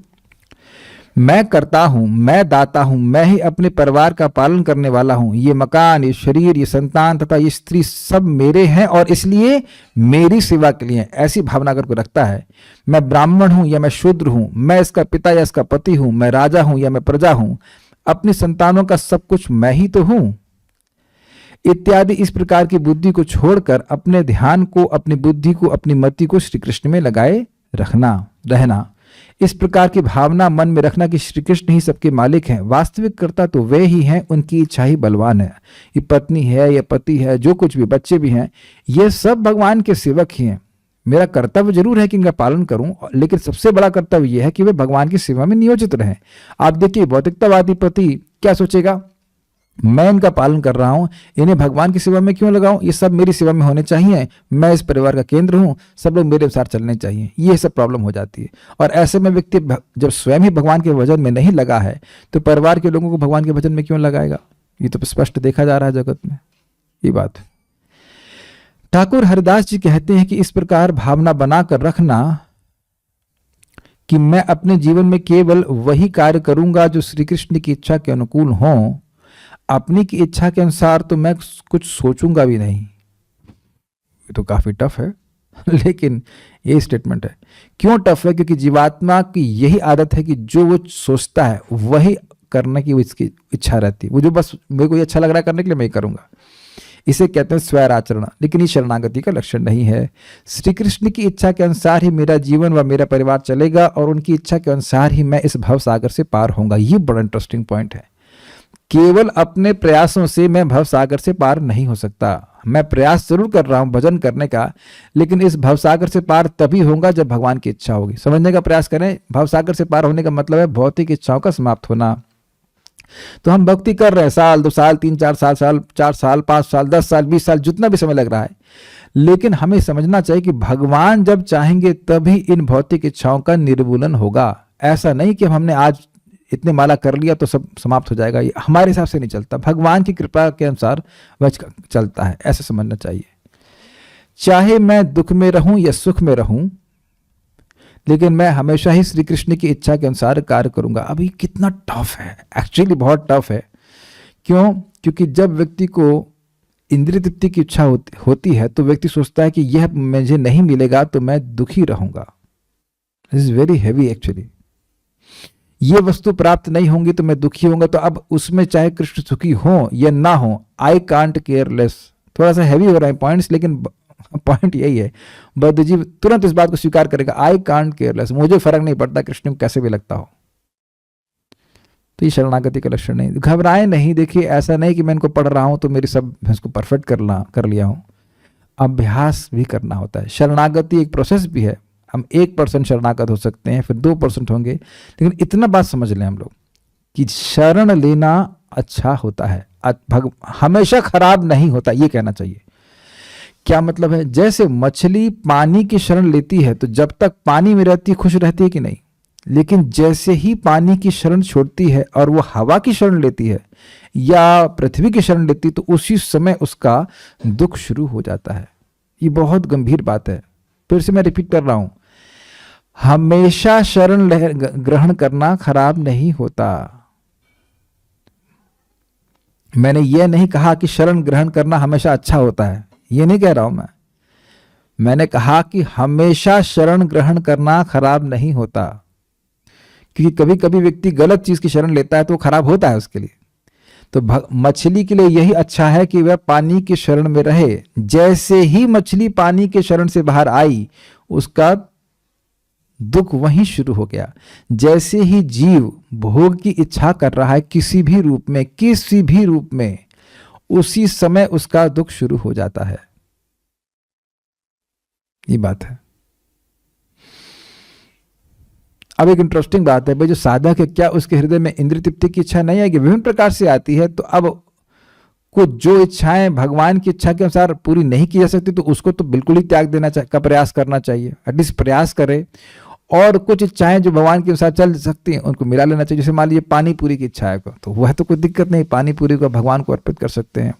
मैं करता हूं, मैं दाता हूं, मैं ही अपने परिवार का पालन करने वाला हूं, ये मकान, ये शरीर, ये संतान तथा ये स्त्री सब मेरे हैं और इसलिए मेरी सेवा के लिए, ऐसी भावना अगर कोई रखता है, मैं ब्राह्मण हूं या मैं शूद्र हूं, मैं इसका पिता या इसका पति हूं, मैं राजा हूं या मैं प्रजा हूं, अपनी संतानों का सब कुछ मैं ही तो हूं, इत्यादि इस प्रकार की बुद्धि को छोड़कर अपने ध्यान को, अपनी बुद्धि को, अपनी मति को श्री कृष्ण में लगाए रहना। इस प्रकार की भावना मन में रखना कि श्री कृष्ण ही सबके मालिक हैं, वास्तविक कर्ता तो वे ही हैं, उनकी इच्छा ही बलवान है। ये पत्नी है या पति है, जो कुछ भी, बच्चे भी हैं, ये सब भगवान के सेवक ही हैं। मेरा कर्तव्य जरूर है कि इनका पालन करूं, लेकिन सबसे बड़ा कर्तव्य यह है कि वे भगवान की सेवा में नियोजित रहें। आप देखिए, भौतिकतावादी पति क्या सोचेगा, मैं इनका पालन कर रहा हूं, इन्हें भगवान की सेवा में क्यों लगाऊं, ये सब मेरी सेवा में होने चाहिए, मैं इस परिवार का केंद्र हूं, सब लोग मेरे अनुसार चलने चाहिए। ये सब प्रॉब्लम हो जाती है। और ऐसे में व्यक्ति जब स्वयं ही भगवान के भजन में नहीं लगा है, तो परिवार के लोगों को भगवान के भजन में क्यों लगाएगा? ये तो स्पष्ट देखा जा रहा है जगत में, ये बात। ठाकुर हरिदास जी कहते हैं कि इस प्रकार भावना बनाकर रखना कि मैं अपने जीवन में केवल वही कार्य करूंगा जो श्री कृष्ण की इच्छा के अनुकूल हो, अपनी की इच्छा के अनुसार तो मैं कुछ सोचूंगा भी नहीं। ये तो काफी टफ है लेकिन ये स्टेटमेंट है। क्यों टफ है? क्योंकि जीवात्मा की यही आदत है कि जो वो सोचता है वही करने की इसकी इच्छा रहती है। वो जो बस मेरे को ये अच्छा लग रहा है करने के लिए मैं करूंगा, इसे कहते हैं स्वैराचरण। लेकिन ये शरणागति का लक्षण नहीं है। श्री कृष्ण की इच्छा के अनुसार ही मेरा जीवन व मेरा परिवार चलेगा और उनकी इच्छा के अनुसार ही मैं इस भव सागर से पार होऊंगा। ये बड़ा इंटरेस्टिंग पॉइंट है। केवल अपने प्रयासों से मैं भव सागर से पार नहीं हो सकता। मैं प्रयास जरूर कर रहा हूं भजन करने का, लेकिन इस भव सागर से पार तभी होगा जब भगवान की इच्छा होगी। समझने का प्रयास करें, भव सागर से पार होने का मतलब है भौतिक इच्छाओं का समाप्त होना। तो हम भक्ति कर रहे हैं, साल 2 साल 3 4 साल 4 साल 5 साल 10 साल 20 साल जितना भी समय लग रहा है, लेकिन हमें समझना चाहिए कि भगवान जब चाहेंगे तभी इन भौतिक इच्छाओं का निर्मूलन होगा। ऐसा नहीं कि हमने आज इतने माला कर लिया तो सब समाप्त हो जाएगा। ये हमारे हिसाब से नहीं चलता, भगवान की कृपा के अनुसार वह चलता है, ऐसे समझना चाहिए। चाहे मैं दुख में रहूं या सुख में रहूं, लेकिन मैं हमेशा ही श्री कृष्ण की इच्छा के अनुसार कार्य करूंगा। अभी कितना टफ है, एक्चुअली बहुत टफ है। क्यों? क्योंकि जब व्यक्ति को इंद्रिय तृप्ति की इच्छा होती है तो व्यक्ति सोचता है कि यह मुझे नहीं मिलेगा तो मैं दुखी रहूंगा। This is very heavy actually. ये वस्तु प्राप्त नहीं होंगी तो मैं दुखी होऊंगा। तो अब उसमें चाहे कृष्ण सुखी हो या ना हो, आई कांट केयर लेस। थोड़ा सा हैवी हो रहा है पॉइंट्स, लेकिन पॉइंट यही है। बुद्ध जी तुरंत इस बात को स्वीकार करेगा, आई कांट केयर लेस, मुझे फर्क नहीं पड़ता कृष्ण को कैसे भी लगता हो। तो ये शरणागति का लक्षण नहीं। घबराए नहीं। देखिए, ऐसा नहीं कि मैं इनको पढ़ रहा हूं तो मेरी सब इसको परफेक्ट कर लिया हूं। अभ्यास भी करना होता है। शरणागति एक प्रोसेस भी है। हम 1% शरणागत हो सकते हैं, फिर 2% होंगे, लेकिन इतना बात समझ लें हम लोग कि शरण लेना अच्छा होता है, हमेशा खराब नहीं होता। ये कहना चाहिए। क्या मतलब है? जैसे मछली पानी की शरण लेती है तो जब तक पानी में रहती है खुश रहती है कि नहीं, लेकिन जैसे ही पानी की शरण छोड़ती है और वो हवा की शरण लेती है या पृथ्वी की शरण लेती है तो उसी समय उसका दुख शुरू हो जाता है। ये बहुत गंभीर बात है। फिर से मैं रिपीट कर रहा हूं, हमेशा शरण ग्रहण करना खराब नहीं होता। मैंने यह नहीं कहा कि शरण ग्रहण करना हमेशा अच्छा होता है, ये नहीं कह रहा हूं मैंने कहा कि हमेशा शरण ग्रहण करना खराब नहीं होता, क्योंकि कभी कभी व्यक्ति गलत चीज की शरण लेता है तो वो खराब होता है उसके लिए। तो मछली के लिए यही अच्छा है कि वह पानी की शरण में रहे। जैसे ही मछली पानी के शरण से बाहर आई उसका दुख वहीं शुरू हो गया। जैसे ही जीव भोग की इच्छा कर रहा है किसी भी रूप में, उसी समय उसका दुख शुरू हो जाता है। ये बात है। अब एक इंटरेस्टिंग बात है भाई, जो साधक है क्या उसके हृदय में इंद्रिय तृप्ति की इच्छा नहीं आएगी? विभिन्न प्रकार से आती है। तो अब को जो इच्छाएं भगवान की इच्छा के अनुसार पूरी नहीं की जा सकती तो उसको तो बिल्कुल ही त्याग देना का प्रयास करना चाहिए, एटलीस्ट प्रयास करे। और कुछ इच्छाएं जो भगवान के अनुसार चल सकती हैं उनको मिला लेना चाहिए। जैसे मान लीजिए पानी पूरी की इच्छा है तो वह तो कोई दिक्कत नहीं, पानी पूरी को भगवान को अर्पित कर सकते हैं।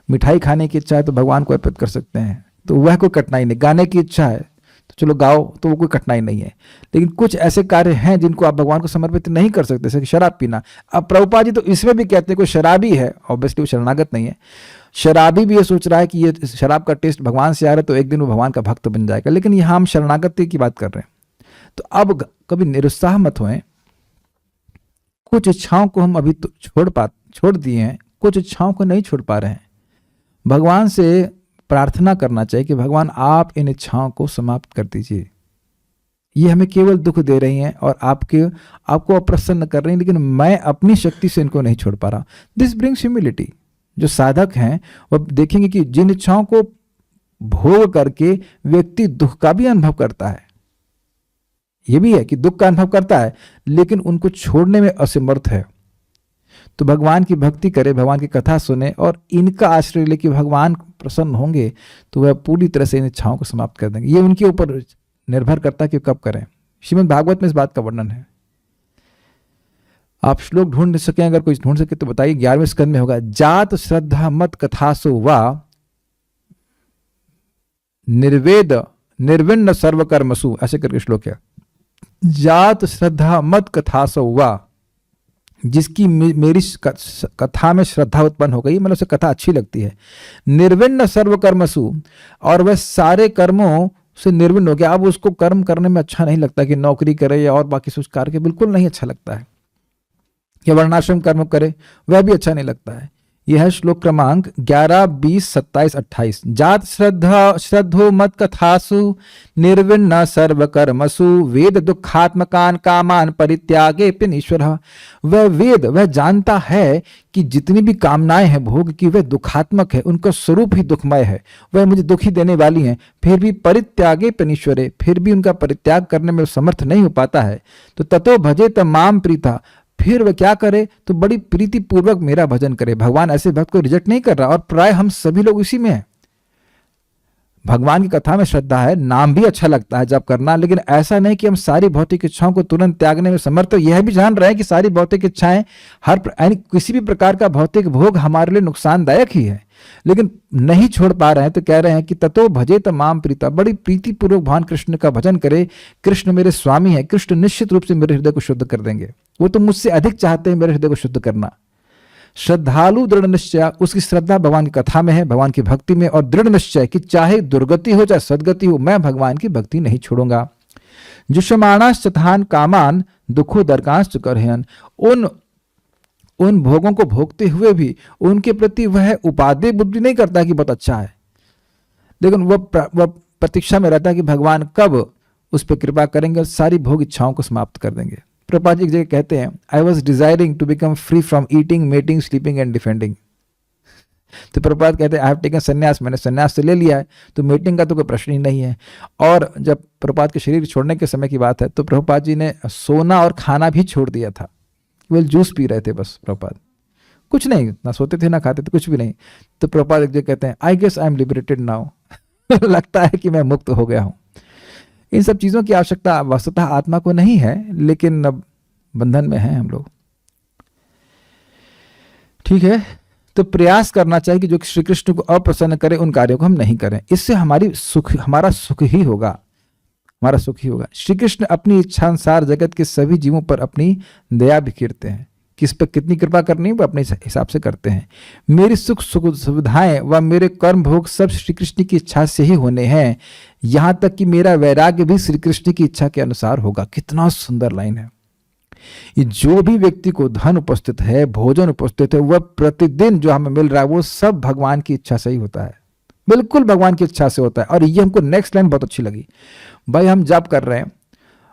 मिठाई खाने की इच्छा है तो भगवान को अर्पित कर सकते हैं, तो वह कोई कठिनाई नहीं। गाने की इच्छा है तो चलो गाओ, तो वो कोई कठिनाई नहीं है। लेकिन कुछ ऐसे कार्य हैं जिनको आप भगवान को समर्पित नहीं कर सकते, जैसे शराब पीना। अब प्रभुपाद जी तो इसमें भी कहते हैं कोई शराबी है, ऑब्वियसली वो शरणागत नहीं है, शराबी भी ये सोच रहा है कि ये शराब का टेस्ट भगवान से आ रहा है तो एक दिन वो भगवान का भक्त बन जाएगा, लेकिन यहाँ हम शरणागति की बात कर रहे हैं। तो अब कभी निरुत्साह मत होएं। कुछ इच्छाओं को हम अभी तो छोड़ दिए हैं, कुछ इच्छाओं को नहीं छोड़ पा रहे हैं। भगवान से प्रार्थना करना चाहिए कि भगवान आप इन इच्छाओं को समाप्त कर दीजिए, ये हमें केवल दुख दे रही हैं और आपको अप्रसन्न कर रही हैं, लेकिन मैं अपनी शक्ति से इनको नहीं छोड़ पा रहा। This brings humility. जो साधक हैं वह देखेंगे कि जिन इच्छाओं को भोग करके व्यक्ति दुख का भी अनुभव करता है, यह भी है कि दुख का अनुभव करता है लेकिन उनको छोड़ने में असमर्थ है, तो भगवान की भक्ति करे, भगवान की कथा सुने और इनका आश्रय ले कि भगवान प्रसन्न होंगे तो वह पूरी तरह से इन इच्छाओं को समाप्त कर देंगे। ये उनके ऊपर निर्भर करता है कि कब करें। श्रीमद् भागवत में इस बात का वर्णन है। आप श्लोक ढूंढ सकें, अगर कोई ढूंढ सके तो बताइए। 11वें स्कंद में होगा, जात श्रद्धा मत कथासु वा निर्विण्ण सर्वकर्मसु, ऐसे करके श्लोक है। जात श्रद्धा मत कथासु वा, जिसकी मेरी कथा में श्रद्धा उत्पन्न हो गई, मतलब उसे कथा अच्छी लगती है। निर्विण्ण सर्वकर्मसु, और वह सारे कर्मों से निर्विण्ण हो गया। अब उसको कर्म करने में अच्छा नहीं लगता कि नौकरी करे या और बाकी कुछ कार्य, बिल्कुल नहीं अच्छा लगता है। या वर्णाश्रम कर्म करे वह भी अच्छा नहीं लगता है। यह है श्लोक क्रमांक 11, 20, 27, 28। जात श्रद्धो मत कथासु निर्विण्ण सर्वकर्मसु वेद दुखात्मकान कामान परित्यागे पिनीश्वर। वह जानता है कि जितनी भी कामनाएं हैं भोग की वह दुखात्मक है, उनका स्वरूप ही दुखमय है, वह मुझे दुखी देने वाली हैं, फिर भी परित्यागे पिनीश्वरे, फिर भी उनका परित्याग करने में समर्थ नहीं हो पाता है। तो ततो भजे तमाम प्रीता, फिर वह क्या करे तो बड़ी प्रीति पूर्वक मेरा भजन करे। भगवान ऐसे भक्त को रिजेक्ट नहीं कर रहा, और प्राय हम सभी लोग इसी में हैं। भगवान की कथा में श्रद्धा है, नाम भी अच्छा लगता है जब करना, लेकिन ऐसा नहीं कि हम सारी भौतिक इच्छाओं को तुरंत त्यागने में समर्थ। यह भी जान रहे हैं कि सारी भौतिक इच्छाएं किसी भी प्रकार का भौतिक भोग हमारे लिए नुकसानदायक ही है, लेकिन नहीं छोड़ पा रहे हैं। तो कह रहे हैं कि ततो भजे तमाम प्रीता, बड़ी प्रीति पूर्वक भगवान कृष्ण का भजन करे। कृष्ण मेरे स्वामी है, कृष्ण निश्चित रूप से मेरे हृदय को शुद्ध कर देंगे। वो तो मुझसे अधिक चाहते हैं मेरे हृदय को शुद्ध करना। श्रद्धालु दृढ़ निश्चय, उसकी श्रद्धा भगवान की कथा में है, भगवान की भक्ति में, और दृढ़ निश्चय कि चाहे दुर्गति हो चाहे सदगति हो, मैं भगवान की भक्ति नहीं छोड़ूंगा। जुषमाणाश्च तान कामान दुखो दर्कांश्च करहन, उन भोगों को भोगते हुए भी उनके प्रति वह उपादेय बुद्धि नहीं करता कि बहुत अच्छा है, लेकिन वह प्रतीक्षा में रहता है कि भगवान कब उस पर कृपा करेंगे और सारी भोग इच्छाओं को समाप्त कर देंगे। प्रभुपाद जी एक जगह कहते हैं, I was desiring to become free from eating, mating, sleeping and defending. तो प्रभुपाद कहते हैं, आई हैव टेकन संन्यास, मैंने संन्यास से ले लिया है, तो मीटिंग का तो कोई प्रश्न ही नहीं है। और जब प्रभुपाद के शरीर छोड़ने के समय की बात है तो प्रभुपाद जी ने सोना और खाना भी छोड़ दिया था, केवल जूस पी रहे थे बस प्रभुपाद, कुछ नहीं, ना सोते थे ना खाते थे, कुछ भी नहीं। तो प्रभुपाद एक जगह कहते हैं, I guess I am liberated now, लगता है कि मैं मुक्त हो गया हूं। इन सब चीजों की आवश्यकता वस्तुतः आत्मा को नहीं है, लेकिन अब बंधन में हैं हम लोग। ठीक है, तो प्रयास करना चाहिए कि जो श्री कृष्ण को अप्रसन्न करे उन कार्यों को हम नहीं करें। इससे हमारा सुख ही होगा, हमारा सुख ही होगा। श्री कृष्ण अपनी इच्छा अनुसार जगत के सभी जीवों पर अपनी दया बिखेरते हैं, किस पर कितनी कृपा करनी है वो अपने हिसाब से करते हैं। मेरी सुख सुविधाएं व मेरे कर्म भोग सब श्री कृष्ण की इच्छा से ही होने हैं, यहां तक कि मेरा वैराग्य भी श्री कृष्ण की इच्छा के अनुसार होगा। कितना सुंदर लाइन है ये। जो भी व्यक्ति को धन उपस्थित है, भोजन उपस्थित है, वह प्रतिदिन जो हमें मिल रहा है वो सब भगवान की इच्छा से ही होता है, बिल्कुल भगवान की इच्छा से होता है। और ये हमको नेक्स्ट लाइन बहुत अच्छी लगी। भाई हम जप कर रहे हैं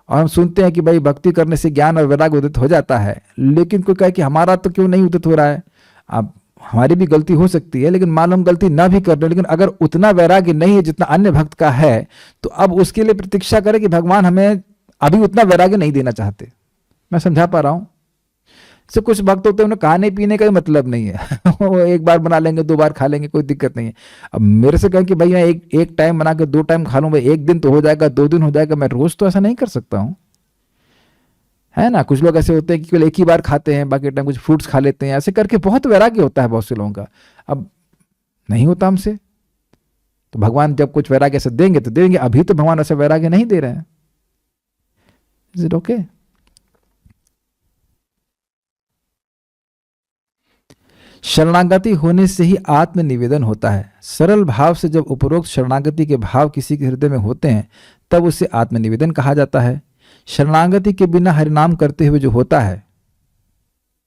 और हम सुनते हैं कि भाई भक्ति करने से ज्ञान और वैराग्य उदित हो जाता है, लेकिन कोई कहे कि हमारा तो क्यों नहीं उदित हो रहा है। अब हमारी भी गलती हो सकती है, लेकिन मालूम गलती ना भी कर रहे, लेकिन अगर उतना वैराग्य नहीं है जितना अन्य भक्त का है, तो अब उसके लिए प्रतीक्षा करें कि भगवान हमें अभी उतना वैराग्य नहीं देना चाहते। मैं समझा पा रहा हूं? से कुछ भक्त होते हैं उन्हें खाने पीने का ही मतलब नहीं है वो एक बार बना लेंगे, 2 बार खा लेंगे, कोई दिक्कत नहीं है। अब मेरे से कहें कि भाई मैं एक टाइम बना के 2 टाइम खा लूँ, भाई 1 दिन तो हो जाएगा, 2 दिन हो जाएगा, मैं रोज तो ऐसा नहीं कर सकता हूँ, है ना। कुछ लोग ऐसे होते हैं कि केवल एक ही बार खाते हैं, बाकी टाइम कुछ फ्रूट्स खा लेते हैं, ऐसे करके बहुत वैराग्य होता है बहुत से लोगों का। अब नहीं होता हमसे, तो भगवान जब कुछ वैराग्य ऐसे देंगे तो देंगे, अभी तो भगवान ऐसे वैराग्य नहीं दे रहे हैं। Is it okay? शरणागति होने से ही आत्मनिवेदन होता है। सरल भाव से जब उपरोक्त शरणागति के भाव किसी के हृदय में होते हैं तब उसे आत्मनिवेदन कहा जाता है। शरणागति के बिना हरिनाम करते हुए जो होता है,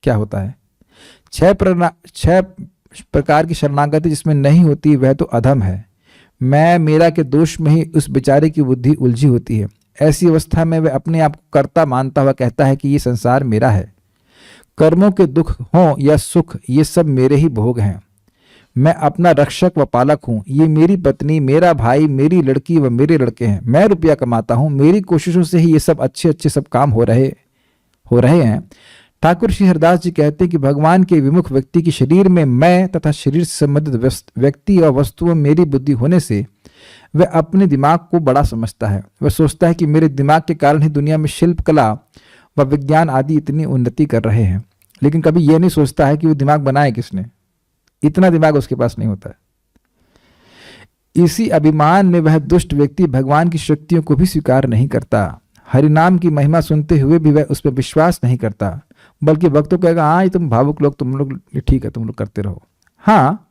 क्या होता है? 6 प्रकार की शरणागति जिसमें नहीं होती वह तो अधम है। मैं मेरा के दोष में ही उस बेचारे की बुद्धि उलझी होती है। ऐसी अवस्था में वह अपने आप को कर्ता मानता हुआ कहता है कि ये संसार मेरा है, कर्मों के दुख हों या सुख ये सब मेरे ही भोग हैं, मैं अपना रक्षक व पालक हूँ, ये मेरी पत्नी, मेरा भाई, मेरी लड़की व मेरे लड़के हैं, मैं रुपया कमाता हूँ, मेरी कोशिशों से ही ये सब अच्छे अच्छे सब काम हो रहे हैं। ठाकुर श्री हरिदास जी कहते हैं कि भगवान के विमुख व्यक्ति की शरीर में मैं तथा शरीर से संबंधित व्यक्ति और वस्तुओं में मेरी बुद्धि होने से वह अपने दिमाग को बड़ा समझता है। वह सोचता है कि मेरे दिमाग के कारण ही दुनिया में शिल्प कला व विज्ञान आदि इतनी उन्नति कर रहे हैं, लेकिन कभी यह नहीं सोचता है कि वो दिमाग बनाए किसने। इतना दिमाग उसके पास नहीं होता है। इसी अभिमान में वह दुष्ट व्यक्ति भगवान की शक्तियों को भी स्वीकार नहीं करता। हरिनाम की महिमा सुनते हुए भी वह उस पर विश्वास नहीं करता, बल्कि वक्तों कहेगा हाँ ये तुम भावुक लोग, तुम लोग ठीक है, तुम लोग करते रहो। हाँ,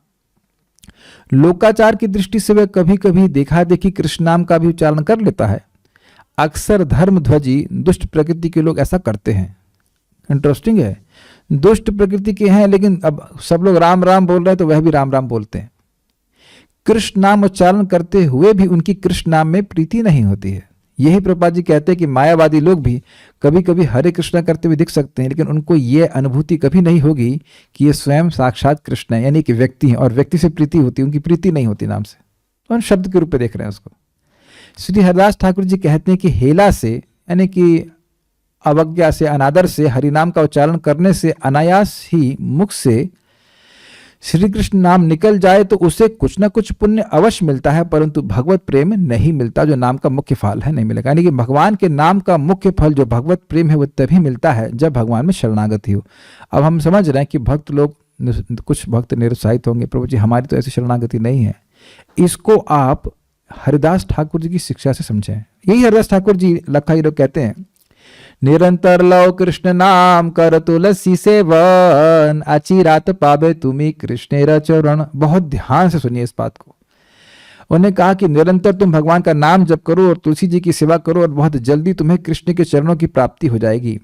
लोकाचार की दृष्टि से वह कभी कभी देखा देखी कृष्ण नाम का भी उच्चारण कर लेता है। अक्सर धर्मध्वजी दुष्ट प्रकृति के लोग ऐसा करते हैं। इंटरेस्टिंग है, दुष्ट प्रकृति के हैं लेकिन अब सब लोग राम राम बोल रहे हैं तो वह भी राम राम बोलते हैं। कृष्ण नाम उच्चारण करते हुए भी उनकी कृष्ण नाम में प्रीति नहीं होती है। यही प्रभुपाद जी कहते हैं कि मायावादी लोग भी कभी कभी हरे कृष्णा करते हुए दिख सकते हैं, लेकिन उनको यह अनुभूति कभी नहीं होगी कि ये स्वयं साक्षात कृष्ण है, यानी कि व्यक्ति है, और व्यक्ति से प्रीति होती है, उनकी प्रीति नहीं होती नाम से, तो हम शब्द के रूप में देख रहे हैं उसको। श्री हरिदास ठाकुर जी कहते हैं कि हेला से, यानी कि अवज्ञा से, अनादर से हरिनाम का उच्चारण करने से अनायास ही मुख से श्री कृष्ण नाम निकल जाए तो उसे कुछ ना कुछ पुण्य अवश्य मिलता है, परंतु भगवत प्रेम नहीं मिलता, जो नाम का मुख्य फल है नहीं मिलेगा। यानी कि भगवान के नाम का मुख्य फल जो भगवत प्रेम है वो तभी मिलता है जब भगवान में शरणागति हो। अब हम समझ रहे हैं कि भक्त लोग, कुछ भक्त निरुत्साहित होंगे, प्रभु जी हमारी तो ऐसी शरणागति नहीं है। इसको आप हरिदास ठाकुर जी की शिक्षा से समझें। यही हरिदास ठाकुर जी लखा लोग कहते हैं, निरंतर लव कृष्ण नाम कर तुलसी सेवन, अची रात पावे तुम्ही कृष्णेरा चरण। बहुत ध्यान से सुनिए इस बात को। उन्होंने कहा कि निरंतर तुम भगवान का नाम जप करो और तुलसी जी की सेवा करो और बहुत जल्दी तुम्हें कृष्ण के चरणों की प्राप्ति हो जाएगी,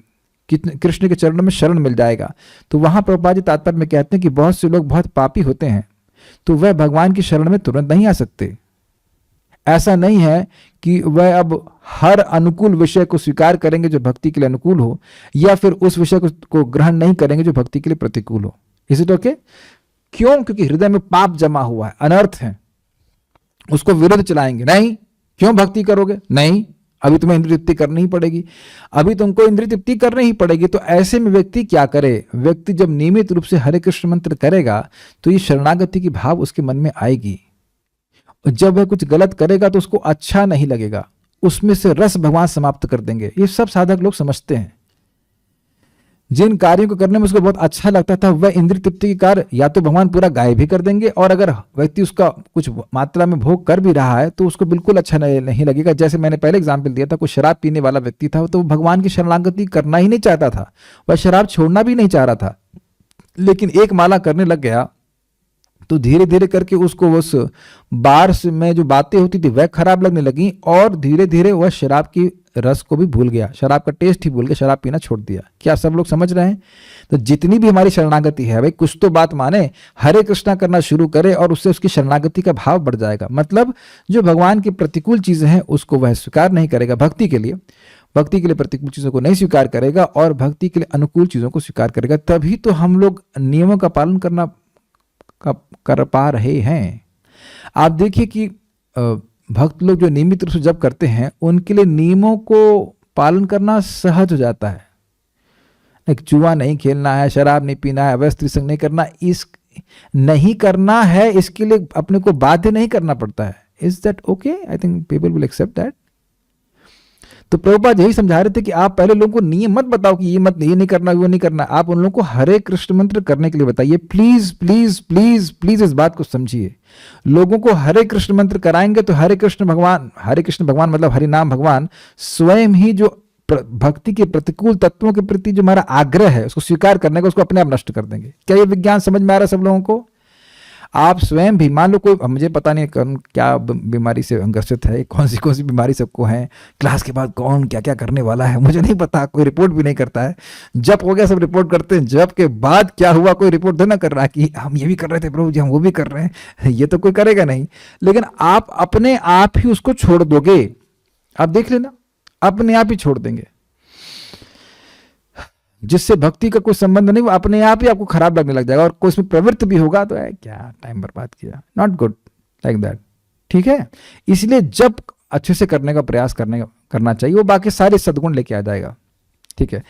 कृष्ण के चरणों में शरण मिल जाएगा। तो वहां प्रभुपाद जी तात्पर्य में कहते हैं कि बहुत से लोग बहुत पापी होते हैं तो वह भगवान की शरण में तुरंत नहीं आ सकते। ऐसा नहीं है कि वह अब हर अनुकूल विषय को स्वीकार करेंगे जो भक्ति के लिए अनुकूल हो, या फिर उस विषय को ग्रहण नहीं करेंगे जो भक्ति के लिए प्रतिकूल हो। Is it okay? क्यों? क्योंकि हृदय में पाप जमा हुआ है, अनर्थ है, उसको विरुद्ध चलाएंगे। नहीं, क्यों भक्ति करोगे? नहीं, अभी तुम्हें इंद्रिय तृप्ति करनी ही पड़ेगी, अभी तुमको इंद्रिय तृप्ति करनी ही पड़ेगी। तो ऐसे में व्यक्ति क्या करे? व्यक्ति जब नियमित रूप से हरे कृष्ण मंत्र करेगा तो ये शरणागति की भाव उसके मन में आएगी। जब वह कुछ गलत करेगा तो उसको अच्छा नहीं लगेगा, उसमें से रस भगवान समाप्त कर देंगे। ये सब साधक लोग समझते हैं। जिन कार्यों को करने में उसको बहुत अच्छा लगता था वह इंद्रिय तृप्ति के कार्य या तो भगवान पूरा गायब भी कर देंगे, और अगर व्यक्ति उसका कुछ मात्रा में भोग कर भी रहा है तो उसको बिल्कुल अच्छा नहीं लगेगा। जैसे मैंने पहले एग्जाम्पल दिया था, कोई शराब पीने वाला व्यक्ति था तो भगवान की शरणागति करना ही नहीं चाहता था, वह शराब छोड़ना भी नहीं चाह रहा था, लेकिन एक माला करने लग गया तो धीरे धीरे करके उसको उस बार में जो बातें होती थी वह खराब लगने लगी, और धीरे धीरे वह शराब की रस को भी भूल गया, शराब का टेस्ट ही भूल गया, शराब पीना छोड़ दिया। क्या सब लोग समझ रहे हैं? तो जितनी भी हमारी शरणागति है भाई, कुछ तो बात माने, हरे कृष्णा करना शुरू करे और उससे उसकी शरणागति का भाव बढ़ जाएगा। मतलब जो भगवान की प्रतिकूल चीजें हैं उसको वह स्वीकार नहीं करेगा, भक्ति के लिए प्रतिकूल चीजों को नहीं स्वीकार करेगा और भक्ति के लिए अनुकूल चीजों को स्वीकार करेगा। तभी तो हम लोग नियमों का पालन कर पा रहे हैं। आप देखिए कि भक्त लोग जो नियमित रूप से जप करते हैं उनके लिए नियमों को पालन करना सहज हो जाता है। एक जुआ नहीं खेलना है, शराब नहीं पीना है, अवैध स्त्री संग नहीं करना, इस नहीं करना है, इसके लिए अपने को बाध्य नहीं करना पड़ता है। Is that okay? I think people will accept that. तो प्रभुपाद यही समझा रहे थे कि आप पहले लोगों को नियम मत बताओ कि ये मत, ये नहीं करना, वो नहीं करना, आप उन लोगों को हरे कृष्ण मंत्र करने के लिए बताइए। प्लीज प्लीज प्लीज प्लीज इस बात को समझिए। लोगों को हरे कृष्ण मंत्र कराएंगे तो हरे कृष्ण भगवान मतलब हरि नाम भगवान स्वयं ही जो भक्ति के प्रतिकूल तत्वों के प्रति जो हमारा आग्रह है उसको स्वीकार करने का, उसको अपने आप नष्ट कर देंगे। क्या ये विज्ञान समझ में आ रहा है सब लोगों को? आप स्वयं भी मान लो कोई, मुझे पता नहीं क्या बीमारी से ग्रसित है, कौन सी बीमारी सबको है, क्लास के बाद कौन क्या क्या करने वाला है मुझे नहीं पता, कोई रिपोर्ट भी नहीं करता है। जब हो गया सब रिपोर्ट करते हैं, जब के बाद क्या हुआ कोई रिपोर्ट देना कर रहा है कि हम ये भी कर रहे थे प्रभु जी, हम वो भी कर रहे हैं, ये तो कोई करेगा नहीं। लेकिन आप अपने आप ही उसको छोड़ दोगे, आप देख लेना, अपने आप ही छोड़ देंगे। जिससे भक्ति का कोई संबंध नहीं, वो अपने आप ही आपको खराब लगने लग जाएगा, और कोई इसमें प्रवृत्त भी होगा तो है क्या टाइम बर्बाद किया, नॉट गुड लाइक दैट। ठीक है, इसलिए जब अच्छे से करने का प्रयास करना चाहिए, वो बाकी सारे सद्गुण लेके आ जाएगा। ठीक है,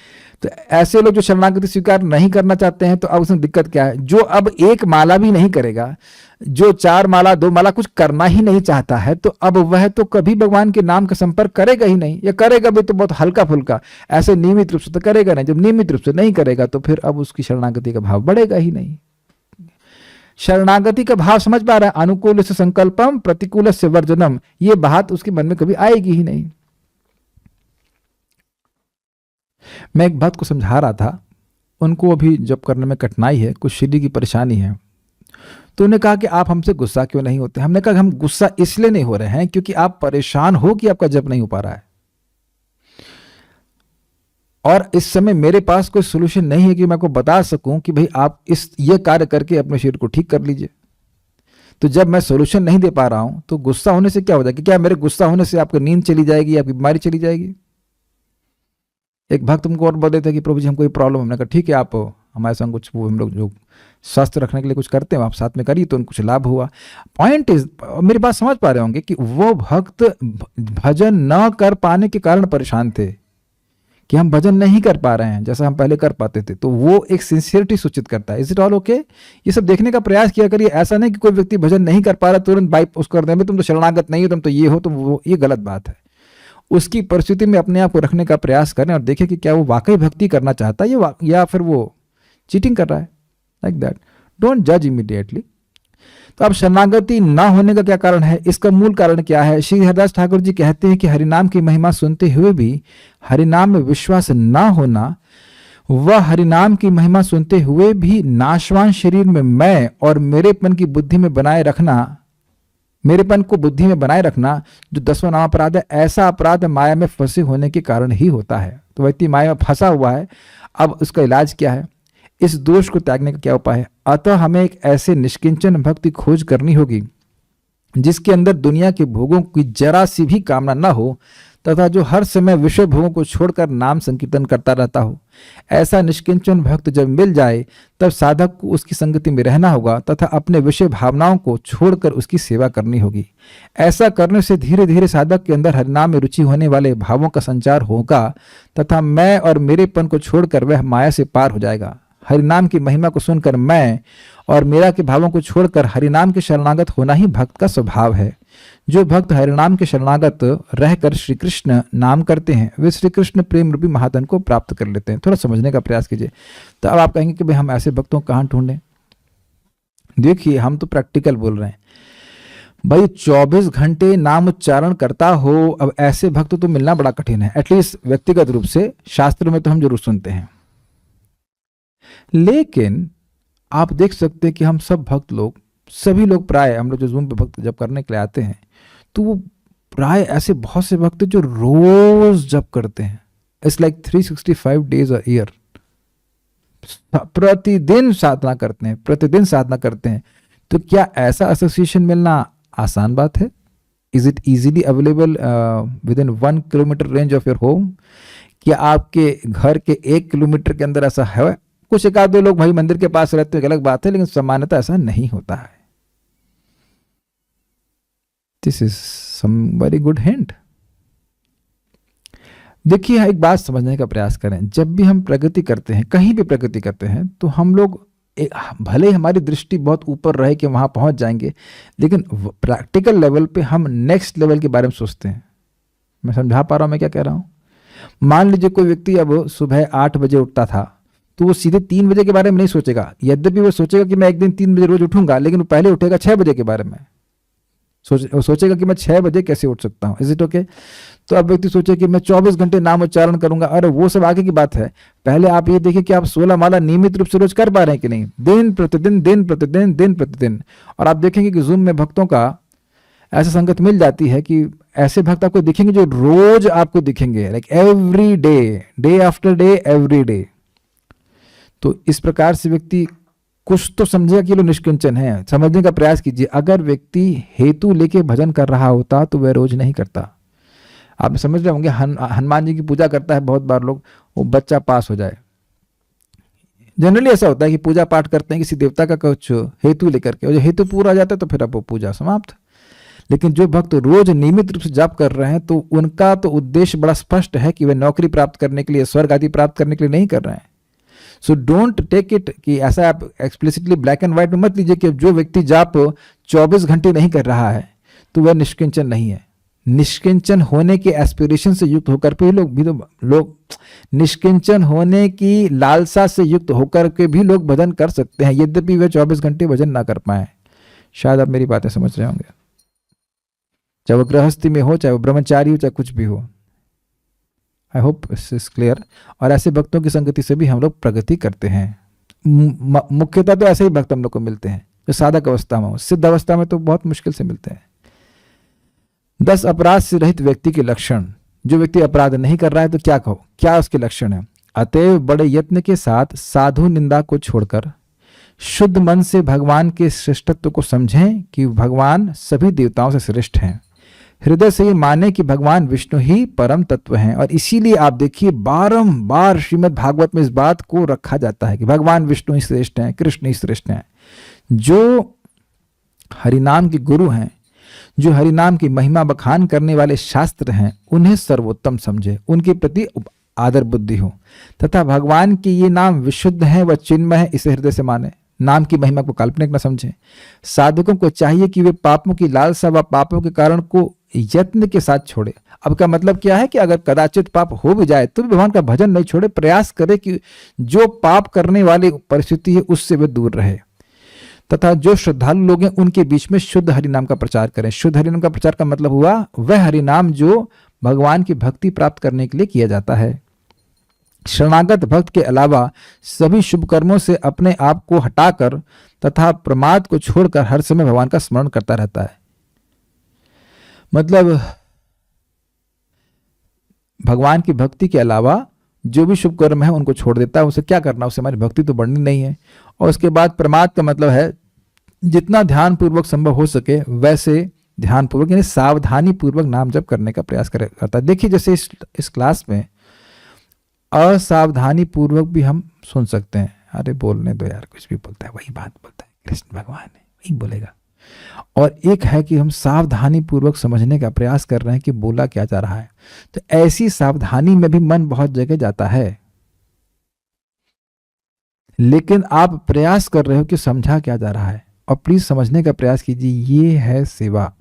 तो ऐसे लोग जो शरणागति स्वीकार नहीं करना चाहते हैं, तो अब उसमें दिक्कत क्या है? जो अब एक माला भी नहीं करेगा, जो 4 माला 2 माला कुछ करना ही नहीं चाहता है, तो अब वह तो कभी भगवान के नाम का संपर्क करेगा ही नहीं, या करेगा भी तो बहुत हल्का फुल्का, ऐसे नियमित रूप से तो करेगा नहीं। जब नियमित रूप से नहीं करेगा तो फिर अब उसकी शरणागति का भाव बढ़ेगा ही नहीं। शरणागति का भाव समझ पा रहा है? अनुकूल से संकल्पम प्रतिकूल से वर्जनम, ये बात उसके मन में कभी आएगी ही नहीं। मैं एक बात को समझा रहा था, उनको अभी जब करने में कठिनाई है, कुछ शरीर की परेशानी है, तो उन्होंने कहा कि आप हमसे गुस्सा क्यों नहीं होते? हमने कहा हम गुस्सा इसलिए नहीं हो रहे हैं क्योंकि आप परेशान हो कि आपका जप नहीं हो पा रहा है, और इस समय मेरे पास कोई सोल्यूशन नहीं है कि मैं आपको बता सकूं कि भाई आप ये कार्य करके अपने शरीर को ठीक कर लीजिए। तो जब मैं सोल्यूशन नहीं दे पा रहा हूं तो गुस्सा होने से क्या हो जाएगा? क्या मेरे गुस्सा होने से आपकी नींद चली जाएगी, आपकी बीमारी चली जाएगी? एक भक्त तुमको और बोल देते कि प्रभु जी हमको ये प्रॉब्लम, हमने कहा ठीक है, आप हमारे संग कुछ वो हम लोग जो स्वस्थ रखने के लिए कुछ करते हैं आप साथ में करिए, तो उनको कुछ लाभ हुआ। पॉइंट इज, मेरी बात समझ पा रहे होंगे कि वो भक्त भजन न कर पाने के कारण परेशान थे कि हम भजन नहीं कर पा रहे हैं जैसा हम पहले कर पाते थे, तो वो एक सिंसियरिटी सूचित करता है। Is it all okay? ये सब देखने का प्रयास किया करिए। ऐसा नहीं कि कोई व्यक्ति भजन नहीं कर पा रहा तुरंत बाइप उसको कर दें, तुम तो शरणागत नहीं हो, तुम तो ये हो, तुम वो, ये गलत बात है। उसकी परिस्थिति में अपने आप को रखने का प्रयास करें और देखें कि क्या वो वाकई भक्ति करना चाहता है या फिर वो चीटिंग कर रहा है, लाइक दैट। डोंट जज इमीडिएटली। तो अब शरणागति ना होने का क्या कारण है? इसका मूल कारण क्या है? श्री हरिदास ठाकुर जी कहते हैं कि हरिनाम की महिमा सुनते हुए भी हरिनाम में विश्वास ना होना, वह हरिनाम की महिमा सुनते हुए भी नाशवान शरीर में मैं और मेरेपन की बुद्धि में बनाए रखना, मेरेपन को बुद्धि में बनाए रखना जो 10वां नाम अपराध है, ऐसा अपराध माया में फंसे होने के कारण ही होता है। तो व्यक्ति माया में फंसा हुआ है। अब उसका इलाज क्या है? इस दोष को त्यागने का क्या उपाय है? अतः हमें एक ऐसे निष्किंचन भक्ति खोज करनी होगी जिसके अंदर दुनिया के भोगों की जरा सी भी कामना न हो तथा जो हर समय विषय भोगों को छोड़कर नाम संकीर्तन करता रहता हो। ऐसा निष्किंचन भक्त जब मिल जाए तब साधक को उसकी संगति में रहना होगा तथा अपने विषय भावनाओं को छोड़कर उसकी सेवा करनी होगी। ऐसा करने से धीरे धीरे साधक के अंदर हरिनाम में रुचि होने वाले भावों का संचार होगा तथा मैं और मेरेपन को छोड़कर वह माया से पार हो जाएगा। हरिनाम की महिमा को सुनकर मैं और मेरा के भावों को छोड़कर हरिनाम के शरणागत होना ही भक्त का स्वभाव है। जो भक्त हरिनाम के शरणागत रहकर श्री कृष्ण नाम करते हैं वे श्री कृष्ण प्रेम रूपी महाधन को प्राप्त कर लेते हैं। थोड़ा समझने का प्रयास कीजिए। तो अब आप कहेंगे कि भाई हम ऐसे भक्तों को कहाँ ढूंढें? देखिए, हम तो प्रैक्टिकल बोल रहे हैं भाई। 24 घंटे नाम उच्चारण करता हो, अब ऐसे भक्त तो मिलना बड़ा कठिन है। एटलीस्ट व्यक्तिगत रूप से शास्त्र में तो हम जरूर सुनते हैं, लेकिन आप देख सकते हैं कि हम सब भक्त लोग, सभी लोग प्राय, हम लोग जो जूम पे भक्त जब करने के लिए आते हैं तो वो प्राय ऐसे बहुत से भक्त जो रोज जप करते हैं। It's like 365 days a year, प्रतिदिन साधना करते हैं, प्रतिदिन साधना करते हैं। तो क्या ऐसा एसोसिएशन मिलना आसान बात है? Is it easily available with in 1 kilometre range of your home? क्या आपके घर के 1 किलोमीटर के अंदर ऐसा है? कुछ एक आध दो लोग भाई मंदिर के पास रहते हैं, अलग बात है, लेकिन सामान्यतः ऐसा नहीं होता है। This is some very good hint. देखिए, एक बात समझने का प्रयास करें। जब भी हम प्रगति करते हैं, कहीं भी प्रगति करते हैं, तो हम लोग भले ही हमारी दृष्टि बहुत ऊपर रहे कि वहाँ पहुँच जाएँगे, लेकिन प्रैक्टिकल लेवल पे हम नेक्स्ट लेवल के बारे में सोचते हैं। मैं समझा पा रहा हूँ मैं क्या कह रहा हूँ? मान लीजिए कोई व्यक्ति अब सुबह 8 बजे उठता था, तो वो सीधे 3 बजे के बारे में नहीं सोचेगा। यद्यपि वो सोचेगा कि मैं एक दिन 3 बजे रोज़ उठूँगा, लेकिन वो पहले उठेगा 6 बजे के बारे में। सोचेगा कि मैं 6 बजे कैसे उठ सकता हूँ। Is it okay? तो अब व्यक्ति सोचे कि मैं 24 घंटे नाम उच्चारण करूंगा। अरे वो सब आगे की बात है। पहले आप ये देखिए कि आप 16 माला नियमित रूप से रोज कर पा रहे हैं कि नहीं, दिन प्रतिदिन दिन प्रतिदिन दिन प्रतिदिन। और आप देखेंगे कि जूम में भक्तों का ऐसा संगत मिल जाती है कि ऐसे भक्त आपको दिखेंगे जो रोज आपको दिखेंगे, like every day, day after day, every day. तो इस प्रकार से व्यक्ति कुछ तो समझेगा कि लोग निष्किंचन है। समझने का प्रयास कीजिए। अगर व्यक्ति हेतु लेके भजन कर रहा होता तो वह रोज नहीं करता। आप समझ रहे होंगे, हनुमान जी की पूजा करता है बहुत बार लोग, वो बच्चा पास हो जाए। जनरली ऐसा होता है कि पूजा पाठ करते हैं किसी देवता का कुछ हेतु लेकर के, और जो हेतु पूरा आ जाता है तो फिर अब वो पूजा समाप्त। लेकिन जो भक्त रोज नियमित रूप से जाप कर रहे हैं, तो उनका तो उद्देश्य बड़ा स्पष्ट है कि वे नौकरी प्राप्त करने के लिए, स्वर्ग आदि प्राप्त करने के लिए नहीं कर रहे हैं। सो डोंट टेक इट कि ऐसा आप एक्सप्लिसिटली ब्लैक एंड व्हाइट में मत लीजिए कि जो व्यक्ति जाप 24 घंटे नहीं कर रहा है तो वह निष्किंचन नहीं है। निष्किंचन होने के एस्पिरेशन से युक्त होकर भी लोग निष्किंचन होने की लालसा से युक्त होकर के भी लोग भजन कर सकते हैं, यद्यपि वे 24 घंटे भजन ना कर पाए। शायद आप मेरी बातें समझ रहे होंगे। चाहे वो गृहस्थी में हो, चाहे वो ब्रह्मचारी हो, चाहे कुछ भी हो। I hope this is clear. और ऐसे भक्तों की संगति से भी हम लोग प्रगति करते हैं। मुख्यतः तो ऐसे ही भक्त हम लोग को मिलते हैं जो साधक अवस्था में हो। सिद्ध अवस्था में तो बहुत मुश्किल से मिलते हैं। 10 अपराध से रहित व्यक्ति के लक्षण। जो व्यक्ति अपराध नहीं कर रहा है तो क्या कहो, क्या उसके लक्षण है? अतएव बड़े यत्न के साथ साधु निंदा को छोड़कर शुद्ध मन से भगवान के श्रेष्ठत्व को समझें कि भगवान सभी देवताओं से श्रेष्ठ हैं। हृदय से ये माने कि भगवान विष्णु ही परम तत्व हैं। और इसीलिए आप देखिए बारंबार श्रीमद् भागवत में इस बात को रखा जाता है कि भगवान विष्णु ही श्रेष्ठ हैं, कृष्ण ही श्रेष्ठ हैं। जो हरिनाम के गुरु हैं, जो हरिनाम की महिमा बखान करने वाले शास्त्र हैं, उन्हें सर्वोत्तम समझे, उनके प्रति आदर बुद्धि हो, तथा भगवान के ये नाम विशुद्ध हैं व चिन्मय है, इसे हृदय से माने। नाम की महिमा को काल्पनिक न समझें। साधकों को चाहिए कि वे पापों की लालसा व पापों के कारण को यत्न के साथ छोड़े। अब का मतलब क्या है कि अगर कदाचित पाप हो भी जाए तो भी भगवान का भजन नहीं छोड़े, प्रयास करे कि जो पाप करने वाली परिस्थिति है उससे वे दूर रहे। तथा जो श्रद्धालु लोग हैं उनके बीच में शुद्ध हरिनाम का प्रचार करें। शुद्ध हरिनाम का प्रचार का मतलब हुआ वह हरिनाम जो भगवान की भक्ति प्राप्त करने के लिए किया जाता है। शरणागत भक्त के अलावा सभी शुभ कर्मों से अपने आप को हटाकर तथा प्रमाद को छोड़कर हर समय भगवान का स्मरण करता रहता है। मतलब भगवान की भक्ति के अलावा जो भी शुभ कर्म है उनको छोड़ देता है। उसे क्या करना, उसे हमारी भक्ति तो बढ़नी नहीं है। और उसके बाद प्रमाद का मतलब है जितना ध्यान पूर्वक संभव हो सके वैसे ध्यान पूर्वक यानी सावधानी पूर्वक नाम जप करने का प्रयास करता है। देखिए जैसे इस क्लास में असावधानी पूर्वक भी हम सुन सकते हैं। अरे बोलने दो यार, कुछ भी बोलता है वही बात बोलता है, कृष्ण भगवान है वही बोलेगा। और एक है कि हम सावधानी पूर्वक समझने का प्रयास कर रहे हैं कि बोला क्या जा रहा है। तो ऐसी सावधानी में भी मन बहुत जगह जाता है, लेकिन आप प्रयास कर रहे हो कि समझा क्या जा रहा है। और प्लीज समझने का प्रयास कीजिए, ये है सेवा।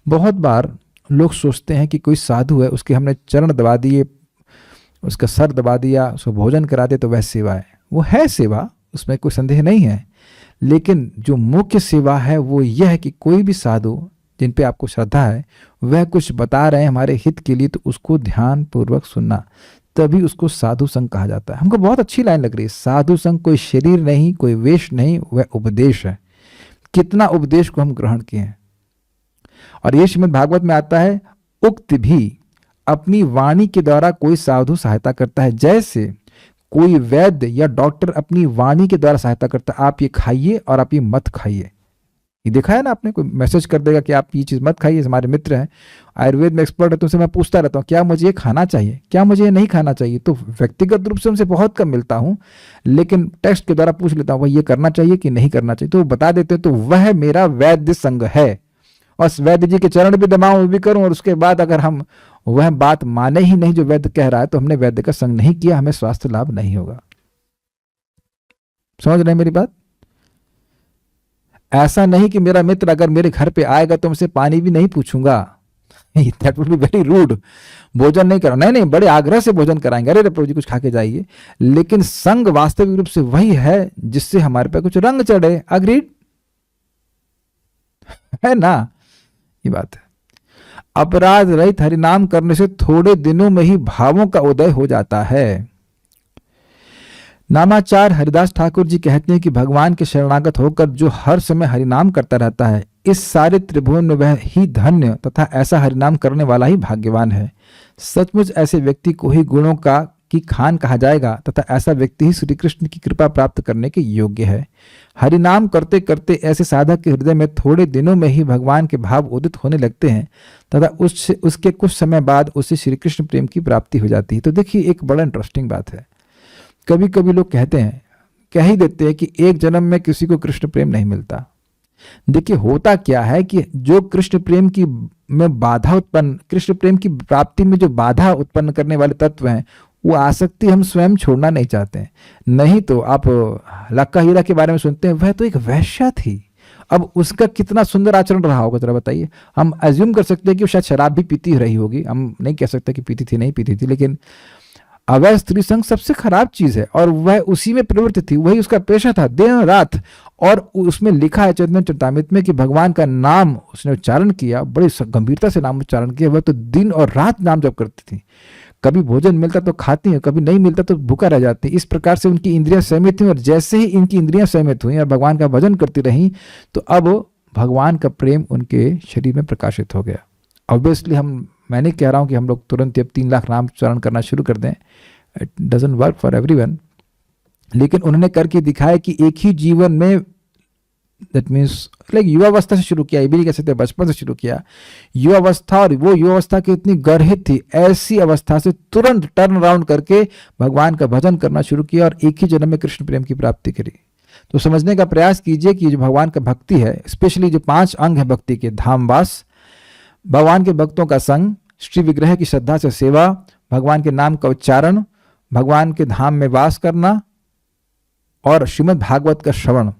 बहुत बार लोग सोचते हैं कि कोई साधु है, उसके हमने चरण दबा दिए, उसका सर दबा दिया, उसको भोजन करा दिया तो वह सेवा है। वो है सेवा, उसमें कोई संदेह नहीं है। लेकिन जो मुख्य सेवा है वो यह है कि कोई भी साधु जिन पे आपको श्रद्धा है वह कुछ बता रहे हैं हमारे हित के लिए, तो उसको ध्यान पूर्वक सुनना, तभी उसको साधु संग कहा जाता है। हमको बहुत अच्छी लाइन लग रही है, साधु संग कोई शरीर नहीं, कोई वेश नहीं, वह उपदेश है। कितना उपदेश को हम ग्रहण किए हैं। और ये श्रीमद् भागवत में आता है, उक्त भी अपनी वाणी के द्वारा कोई साधु सहायता करता है, जैसे कोई वैद्य या डॉक्टर अपनी वाणी के द्वारा सहायता करता है। आप ये खाइए और आप ये मत खाइए। ये देखा है ना आपने, कोई मैसेज कर देगा कि आप ये चीज मत खाइए। हमारे मित्र हैं आयुर्वेद में एक्सपर्ट है, तो उनसे मैं पूछता रहता हूँ क्या मुझे ये खाना चाहिए, क्या मुझे ये नहीं खाना चाहिए। तो व्यक्तिगत रूप से उनसे बहुत कम मिलता हूँ, लेकिन टेक्स्ट के द्वारा पूछ लेता हूँ ये करना चाहिए कि नहीं करना चाहिए, तो वो बता देते हैं। तो वह मेरा वैद्य संग है। और वैद्य जी के चरण भी दबाऊं भी करूं, और उसके बाद अगर हम वह बात माने ही नहीं जो वैद्य कह रहा है, तो हमने वैद्य का संग नहीं किया, हमें स्वास्थ्य लाभ नहीं होगा। समझ रहे हैं मेरी बात? ऐसा नहीं कि मेरा मित्र अगर मेरे घर पे आएगा तो हमसे पानी भी नहीं पूछूंगा, that would be very rude. भोजन नहीं करा, नहीं नहीं, बड़े आग्रह से भोजन कराएंगे, अरे प्रभु जी कुछ खा के जाइए, लेकिन संग वास्तविक रूप से वही है जिससे हमारे पे कुछ रंग चढ़े। अग्रीड है ना? ये बात है। अपराध रहित हरिनाम करने से थोड़े दिनों में ही भावों का उदय हो जाता है। नामाचार हरिदास ठाकुर जी कहते हैं कि भगवान के शरणागत होकर जो हर समय हरिनाम करता रहता है, इस सारे त्रिभुवन में वह ही धन्य तथा ऐसा हरिनाम करने वाला ही भाग्यवान है। सचमुच ऐसे व्यक्ति को ही गुणों का की खान कहा जाएगा तथा ऐसा व्यक्ति ही श्री कृष्ण की कृपा प्राप्त करने के योग्य है। हरिनाम करते करते ऐसे साधक के हृदय में थोड़े दिनों में ही भगवान के भाव उदित होने लगते हैं तथा उसके कुछ समय बाद उसे श्री कृष्ण प्रेम की प्राप्ति हो जाती है। तो देखिए, एक बड़ा इंटरेस्टिंग बात है। कभी कभी लोग कहते हैं, कह ही देते हैं कि एक जन्म में किसी को कृष्ण प्रेम नहीं मिलता। देखिए, होता क्या है कि जो कृष्ण प्रेम की में बाधा उत्पन्न, कृष्ण प्रेम की प्राप्ति में जो बाधा उत्पन्न करने वाले तत्व हैं, वो आसक्ति हम स्वयं छोड़ना नहीं चाहते हैं। नहीं तो आप लक्का हीरा के बारे में सुनते हैं, वह तो एक वैश्या थी। अब उसका कितना सुंदर आचरण रहा होगा जरा बताइए। हम अज्यूम कर सकते हैं कि वो शायद शराब भी पीती रही होगी, हम नहीं कह सकते कि पीती थी नहीं पीती थी, लेकिन अवैध स्त्री संग सबसे खराब चीज है और वह उसी में प्रवृत्त थी, वही उसका पेशा था दिन रात। और उसमें लिखा है चैतन्य चरितामृत में कि भगवान का नाम उसने उच्चारण किया, बड़ी गंभीरता से नाम उच्चारण किया। वह तो दिन और रात नाम जप करती थी। कभी भोजन मिलता तो खाती है, कभी नहीं मिलता तो भूखा रह जाती। इस प्रकार से उनकी इंद्रियां संयमित हुई और जैसे ही इनकी इंद्रियां संयमित हुई और भगवान का भजन करती रही, तो अब भगवान का प्रेम उनके शरीर में प्रकाशित हो गया। ऑब्वियसली मैं नहीं कह रहा हूं कि हम लोग तुरंत अब 3 लाख नाम उच्चारण करना शुरू कर दें, it doesn't work for everyone. लेकिन उन्होंने करके दिखाया कि एक ही जीवन में, दैट मीन्स लाइक युवावस्था से शुरू किया, ये भी नहीं कह सकते बचपन से शुरू किया, युवावस्था, और वो युवावस्था की इतनी गर्हित थी, ऐसी अवस्था से तुरंत टर्न अराउंड करके भगवान का भजन करना शुरू किया और एक ही जन्म में कृष्ण प्रेम की प्राप्ति करी। तो समझने का प्रयास कीजिए कि जो भगवान का भक्ति है, स्पेशली जो 5 अंग है भक्ति के, धामवास, भगवान के भक्तों का संग, श्री विग्रह की श्रद्धा से सेवा, भगवान के नाम का उच्चारण, भगवान के धाम में वास करना और श्रीमद् भागवत का श्रवण,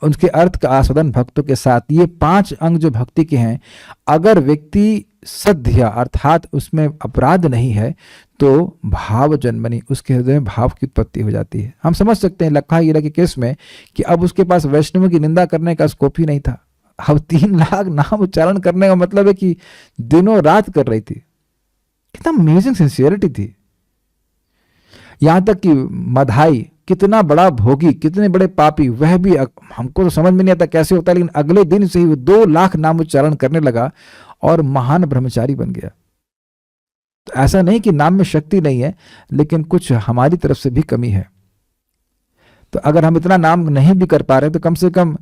उनके अर्थ का आस्वादन भक्तों के साथ, ये 5 अंग जो भक्ति के हैं, अगर व्यक्ति सद्या अर्थात उसमें अपराध नहीं है तो भाव जन्मनी, उसके हृदय में भाव की उत्पत्ति हो जाती है। हम समझ सकते हैं लक्का हीरा के केस में कि अब उसके पास वैष्णव की निंदा करने का स्कोप ही नहीं था। अब 3 लाख नाम उच्चारण करने का मतलब है कि दिनों रात कर रही थी। कितना अमेजिंग सिंसियरिटी थी। यहां तक कि मधाई, कितना बड़ा भोगी, कितने बड़े पापी, वह भी, हमको तो समझ में नहीं आता कैसे होता है, लेकिन अगले दिन से ही वो 2 लाख नाम उच्चारण करने लगा और महान ब्रह्मचारी बन गया। तो ऐसा नहीं कि नाम में शक्ति नहीं है, लेकिन कुछ हमारी तरफ से भी कमी है। तो अगर हम इतना नाम नहीं भी कर पा रहे तो कम से कम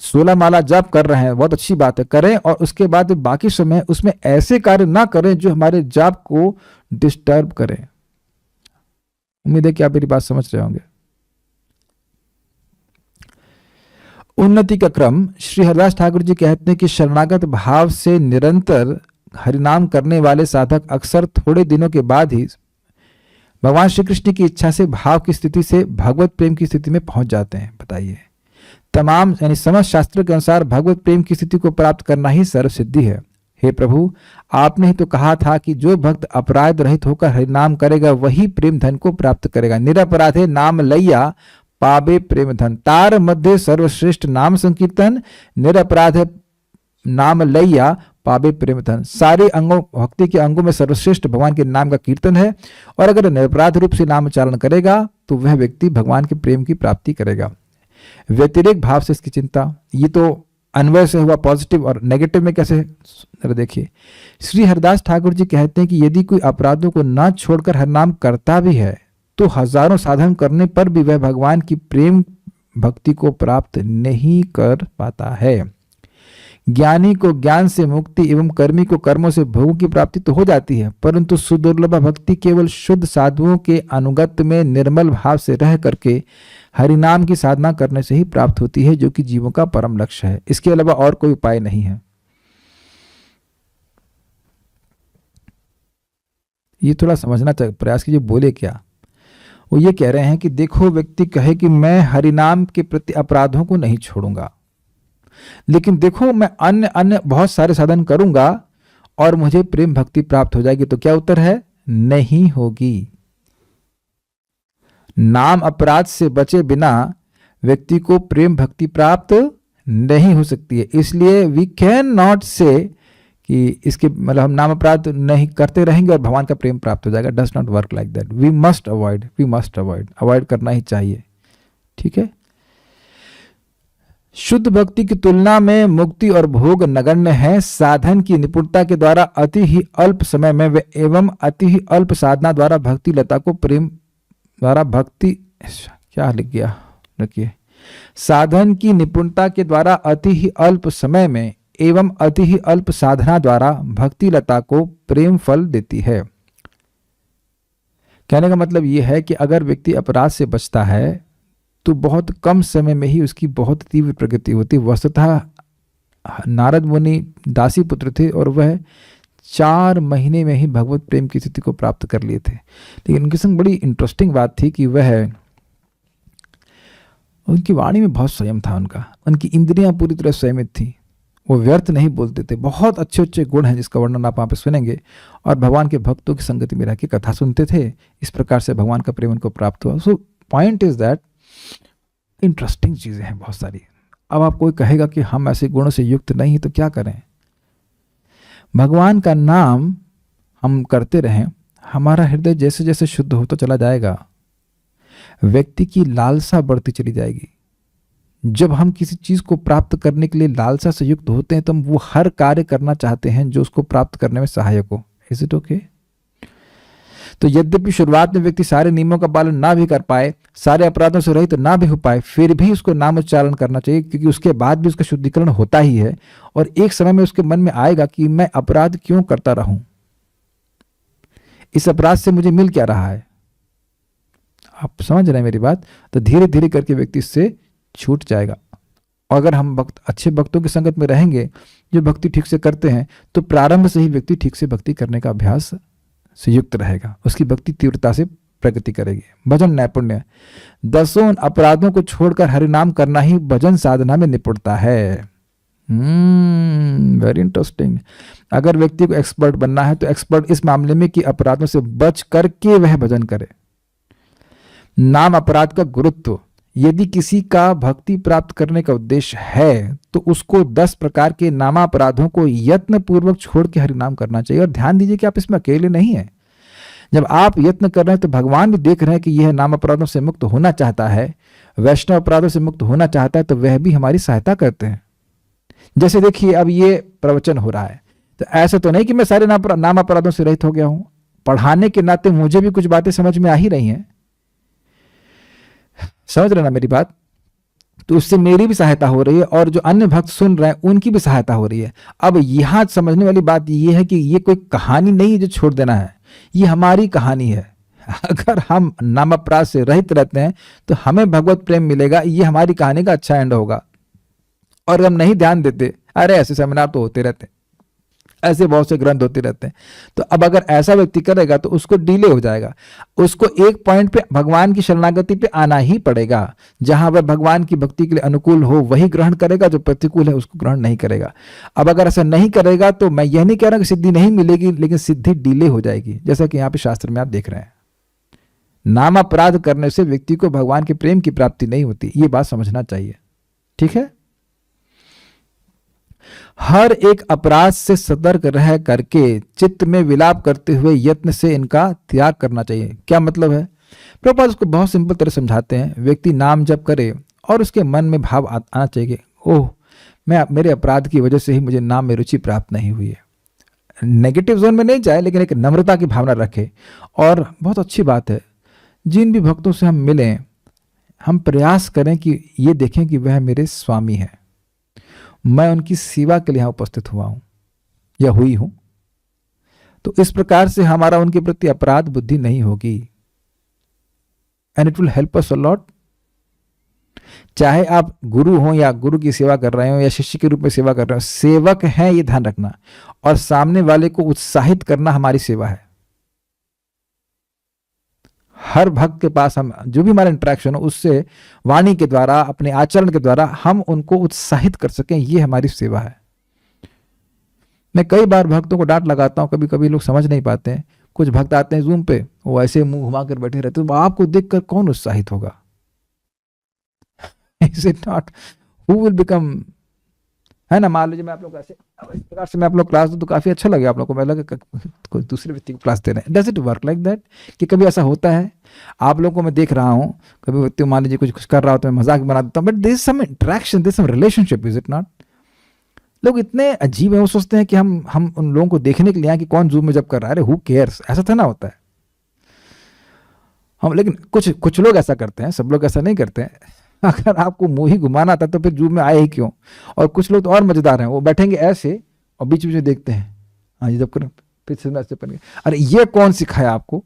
16 माला जप कर रहे हैं, बहुत अच्छी बात है, करें, और उसके बाद बाकी समय उसमें ऐसे कार्य ना करें जो हमारे जाप को डिस्टर्ब करें। उम्मीद है कि आप मेरी बात समझ रहे होंगे। उन्नति का क्रम, श्री हरिदास ठाकुर जी कहते हैं कि शरणागत भाव से निरंतर हरिनाम करने वाले साधक अक्सर थोड़े दिनों के बाद ही भगवान श्री कृष्ण की इच्छा से भाव की स्थिति से भगवत प्रेम की स्थिति में पहुंच जाते हैं। बताइए, तमाम यानी समस्त शास्त्र के अनुसार भगवत प्रेम की स्थिति को प्राप्त करना ही सर्व सिद्धि है। हे प्रभु, आपने ही तो कहा था कि जो भक्त अपराध रहित होकर हरिनाम करेगा वही प्रेम धन को प्राप्त करेगा। निरपराधे नाम लैया पाबे प्रेम धन, तार मध्य सर्वश्रेष्ठ नाम संकीर्तन, निरपराध नाम लैया पाबे प्रेम धन। सारे अंगों, भक्ति के अंगों में सर्वश्रेष्ठ भगवान के नाम का कीर्तन है, और अगर निरपराध रूप से नाम उच्चारण करेगा तो वह व्यक्ति भगवान के प्रेम की प्राप्ति करेगा। व्यतिरेक भाव से इसकी चिंता, ये तो अन्वय से हुआ पॉजिटिव, और नेगेटिव में कैसे, देखिए श्री हरिदास ठाकुर जी कहते हैं कि यदि कोई अपराधों को न छोड़कर हरिनाम करता भी है तो हजारों साधन करने पर भी वह भगवान की प्रेम भक्ति को प्राप्त नहीं कर पाता है। ज्ञानी को ज्ञान से मुक्ति एवं कर्मी को कर्मों से भोगों की प्राप्ति तो हो जाती है, परंतु सुदुर्लभ भक्ति केवल शुद्ध साधुओं के अनुगत्य में निर्मल भाव से रह करके हरिनाम की साधना करने से ही प्राप्त होती है, जो कि जीवों का परम लक्ष्य है। इसके अलावा और कोई उपाय नहीं है। ये थोड़ा समझना प्रयास कीजिए बोले क्या। वो ये कह रहे हैं कि देखो, व्यक्ति कहे कि मैं हरिनाम के प्रति अपराधों को नहीं छोड़ूंगा, लेकिन देखो मैं अन्य अन्य बहुत सारे साधन करूंगा और मुझे प्रेम भक्ति प्राप्त हो जाएगी। तो क्या उत्तर है? नहीं होगी। नाम अपराध से बचे बिना व्यक्ति को प्रेम भक्ति प्राप्त नहीं हो सकती है। इसलिए वी कैन नॉट से कि इसके मतलब हम नाम अपराध नहीं करते रहेंगे और भगवान का प्रेम प्राप्त हो जाएगा। Does not work like that. We must avoid करना ही चाहिए। ठीक है। शुद्ध भक्ति की तुलना में मुक्ति और भोग नगण्य है। साधन की निपुणता के द्वारा अति ही अल्प समय में एवं अति ही अल्प साधना द्वारा भक्ति लता को प्रेम द्वारा भक्ति क्या लिख गया रखिए। साधन की निपुणता के द्वारा अति ही अल्प समय में एवं अति ही अल्प साधना द्वारा भक्ति लता को प्रेम फल देती है। कहने का मतलब यह है कि अगर व्यक्ति अपराध से बचता है तो बहुत कम समय में ही उसकी बहुत तीव्र प्रगति होती। वस्तुतः नारद मुनि दासी पुत्र थे और वह 4 महीने में ही भगवत प्रेम की स्थिति को प्राप्त कर लिए थे। लेकिन उनके संग बड़ी इंटरेस्टिंग बात थी कि वह उनकी वाणी में बहुत संयम था। उनकी इंद्रियां पूरी तरह संयमित थी। वो व्यर्थ नहीं बोलते थे। बहुत अच्छे अच्छे गुण हैं जिसका वर्णन आप वहाँ पे सुनेंगे। और भगवान के भक्तों की संगति में रह के कथा सुनते थे। इस प्रकार से भगवान का प्रेम उनको प्राप्त हुआ। So point is that interesting चीज़ें हैं बहुत सारी। अब आप कोई कहेगा कि हम ऐसे गुणों से युक्त नहीं तो क्या करें? भगवान का नाम हम करते रहें, हमारा हृदय जैसे जैसे शुद्ध होता चला जाएगा, व्यक्ति की लालसा बढ़ती चली जाएगी। जब हम किसी चीज को प्राप्त करने के लिए लालसा से युक्त होते हैं तो हम वो हर कार्य करना चाहते हैं जो उसको प्राप्त करने में सहायक हो। Is it okay? तो यद्यपि शुरुआत में व्यक्ति सारे नियमों का पालन ना भी कर पाए, सारे अपराधों से रहित ना भी हो पाए, फिर भी उसको नाम उच्चारण करना चाहिए, क्योंकि उसके बाद भी उसका शुद्धिकरण होता ही है। और एक समय में उसके मन में आएगा कि मैं अपराध क्यों करता रहूं, इस अपराध से मुझे मिल क्या रहा है। आप समझ रहे हैं मेरी बात? तो धीरे धीरे करके व्यक्ति इससे छूट जाएगा। और अगर हम अच्छे भक्तों की संगत में रहेंगे जो भक्ति ठीक से करते हैं, तो प्रारंभ से ही व्यक्ति ठीक से भक्ति करने का अभ्यास से युक्त रहेगा। उसकी भक्ति तीव्रता से प्रगति करेगी। भजन नैपुण्य। 10 अपराधों को छोड़कर हरिनाम करना ही भजन साधना में निपुणता है। Very interesting. अगर व्यक्ति को एक्सपर्ट बनना है तो एक्सपर्ट इस मामले में कि अपराधों से बच करके वह भजन करे। नाम अपराध का गुरुत्व। यदि किसी का भक्ति प्राप्त करने का उद्देश्य है तो उसको 10 प्रकार के नामापराधों को यत्न पूर्वक छोड़ के हरिनाम करना चाहिए। और ध्यान दीजिए कि आप इसमें अकेले नहीं हैं। जब आप यत्न कर रहे हैं तो भगवान भी देख रहे हैं कि यह नाम अपराधों से मुक्त होना चाहता है, वैष्णव अपराधों से मुक्त होना चाहता है, तो वह भी हमारी सहायता करते हैं। जैसे देखिए अब ये प्रवचन हो रहा है, तो ऐसा तो नहीं कि मैं सारे नाम अपराधों से रहित हो गया हूं। पढ़ाने के नाते मुझे भी कुछ बातें समझ में आ ही रही हैं। समझ रहे ना मेरी बात? तो उससे मेरी भी सहायता हो रही है और जो अन्य भक्त सुन रहे हैं उनकी भी सहायता हो रही है। अब यहां समझने वाली बात यह है कि ये कोई कहानी नहीं है जो छोड़ देना है, ये हमारी कहानी है। अगर हम नाम अपराध से रहित रहते हैं तो हमें भगवत प्रेम मिलेगा, ये हमारी कहानी का अच्छा एंड होगा। और हम नहीं ध्यान देते, अरे ऐसे सेमिनार तो होते रहते हैं, ऐसे बहुत से ग्रंथ होते रहते हैं। तो अब अगर ऐसा व्यक्ति करेगा तो उसको डिले हो जाएगा। उसको एक पॉइंट पे भगवान की शरणागति पे आना ही पड़ेगा। जहां वह भगवान की भक्ति के लिए अनुकूल हो वही ग्रहण करेगा, जो प्रतिकूल है उसको ग्रहण नहीं करेगा। अब अगर ऐसा नहीं करेगा तो मैं यह नहीं कह रहा कि सिद्धि नहीं मिलेगी, लेकिन सिद्धि डिले हो जाएगी। जैसा कि यहाँ पे शास्त्र में आप देख रहे हैं, नाम अपराध करने से व्यक्ति को भगवान के प्रेम की प्राप्ति नहीं होती। ये बात समझना चाहिए। ठीक है? हर एक अपराध से सतर्क रह करके चित्त में विलाप करते हुए यत्न से इनका त्याग करना चाहिए। क्या मतलब है? प्रभुपाद उसको बहुत सिंपल तरह समझाते हैं। व्यक्ति नाम जप करे और उसके मन में भाव आना चाहिए, ओह मेरे अपराध की वजह से ही मुझे नाम में रुचि प्राप्त नहीं हुई है। नेगेटिव जोन में नहीं जाए, लेकिन एक नम्रता की भावना रखे। और बहुत अच्छी बात है, जिन भी भक्तों से हम मिलें, हम प्रयास करें कि ये देखें कि वह मेरे स्वामी हैं, मैं उनकी सेवा के लिए यहां उपस्थित हुआ हूं या हुई हूं। तो इस प्रकार से हमारा उनके प्रति अपराध बुद्धि नहीं होगी। And it will help us a lot. चाहे आप गुरु हो या गुरु की सेवा कर रहे हो या शिष्य के रूप में सेवा कर रहे हो, सेवक हैं ये ध्यान रखना। और सामने वाले को उत्साहित करना हमारी सेवा है। हर भक्त के पास हम जो भी हमारा इंटरेक्शन हो उससे वाणी के द्वारा, अपने आचरण के द्वारा हम उनको उत्साहित कर सकें, ये हमारी सेवा है। मैं कई बार भक्तों को डांट लगाता हूँ, कभी कभी लोग समझ नहीं पाते हैं। कुछ भक्त आते हैं जूम पे, वो ऐसे मुंह घुमा कर बैठे रहते, तो आपको देखकर कौन उत्साहित होगा? Is it not? Who will become, है ना? मान लीजिए मैं आप लोग ऐसे इस प्रकार से मैं आप लोग क्लास दूं तो काफी अच्छा लगे आप लोग को, मैं लगे कोई दूसरे व्यक्ति को क्लास दे रहे हैं। Does it work like that? कि कभी ऐसा होता है? आप लोगों को मैं देख रहा हूँ, कभी व्यक्ति मान लीजिए कुछ कर रहा हो तो मैं मजाक बना देता हूँ, but there is some interaction, there is some relationship, is it not? लोग इतने अजीब है, वो सोचते हैं कि हम उन लोगों को देखने के लिए आए कि कौन जूम में जब कर रहा है, अरे हु केयर्स, ऐसा था ना होता है हम। लेकिन कुछ लोग ऐसा करते हैं, सब लोग ऐसा नहीं करते हैं। अगर आपको मुंह ही घुमाना था तो फिर जूम में आए ही क्यों? और कुछ लोग तो और मजेदार हैं, वो बैठेंगे ऐसे और बीच बीच में देखते हैं, हाँ जी जब करें फिर से ऐसे बन गए। अरे ये कौन सिखाया आपको?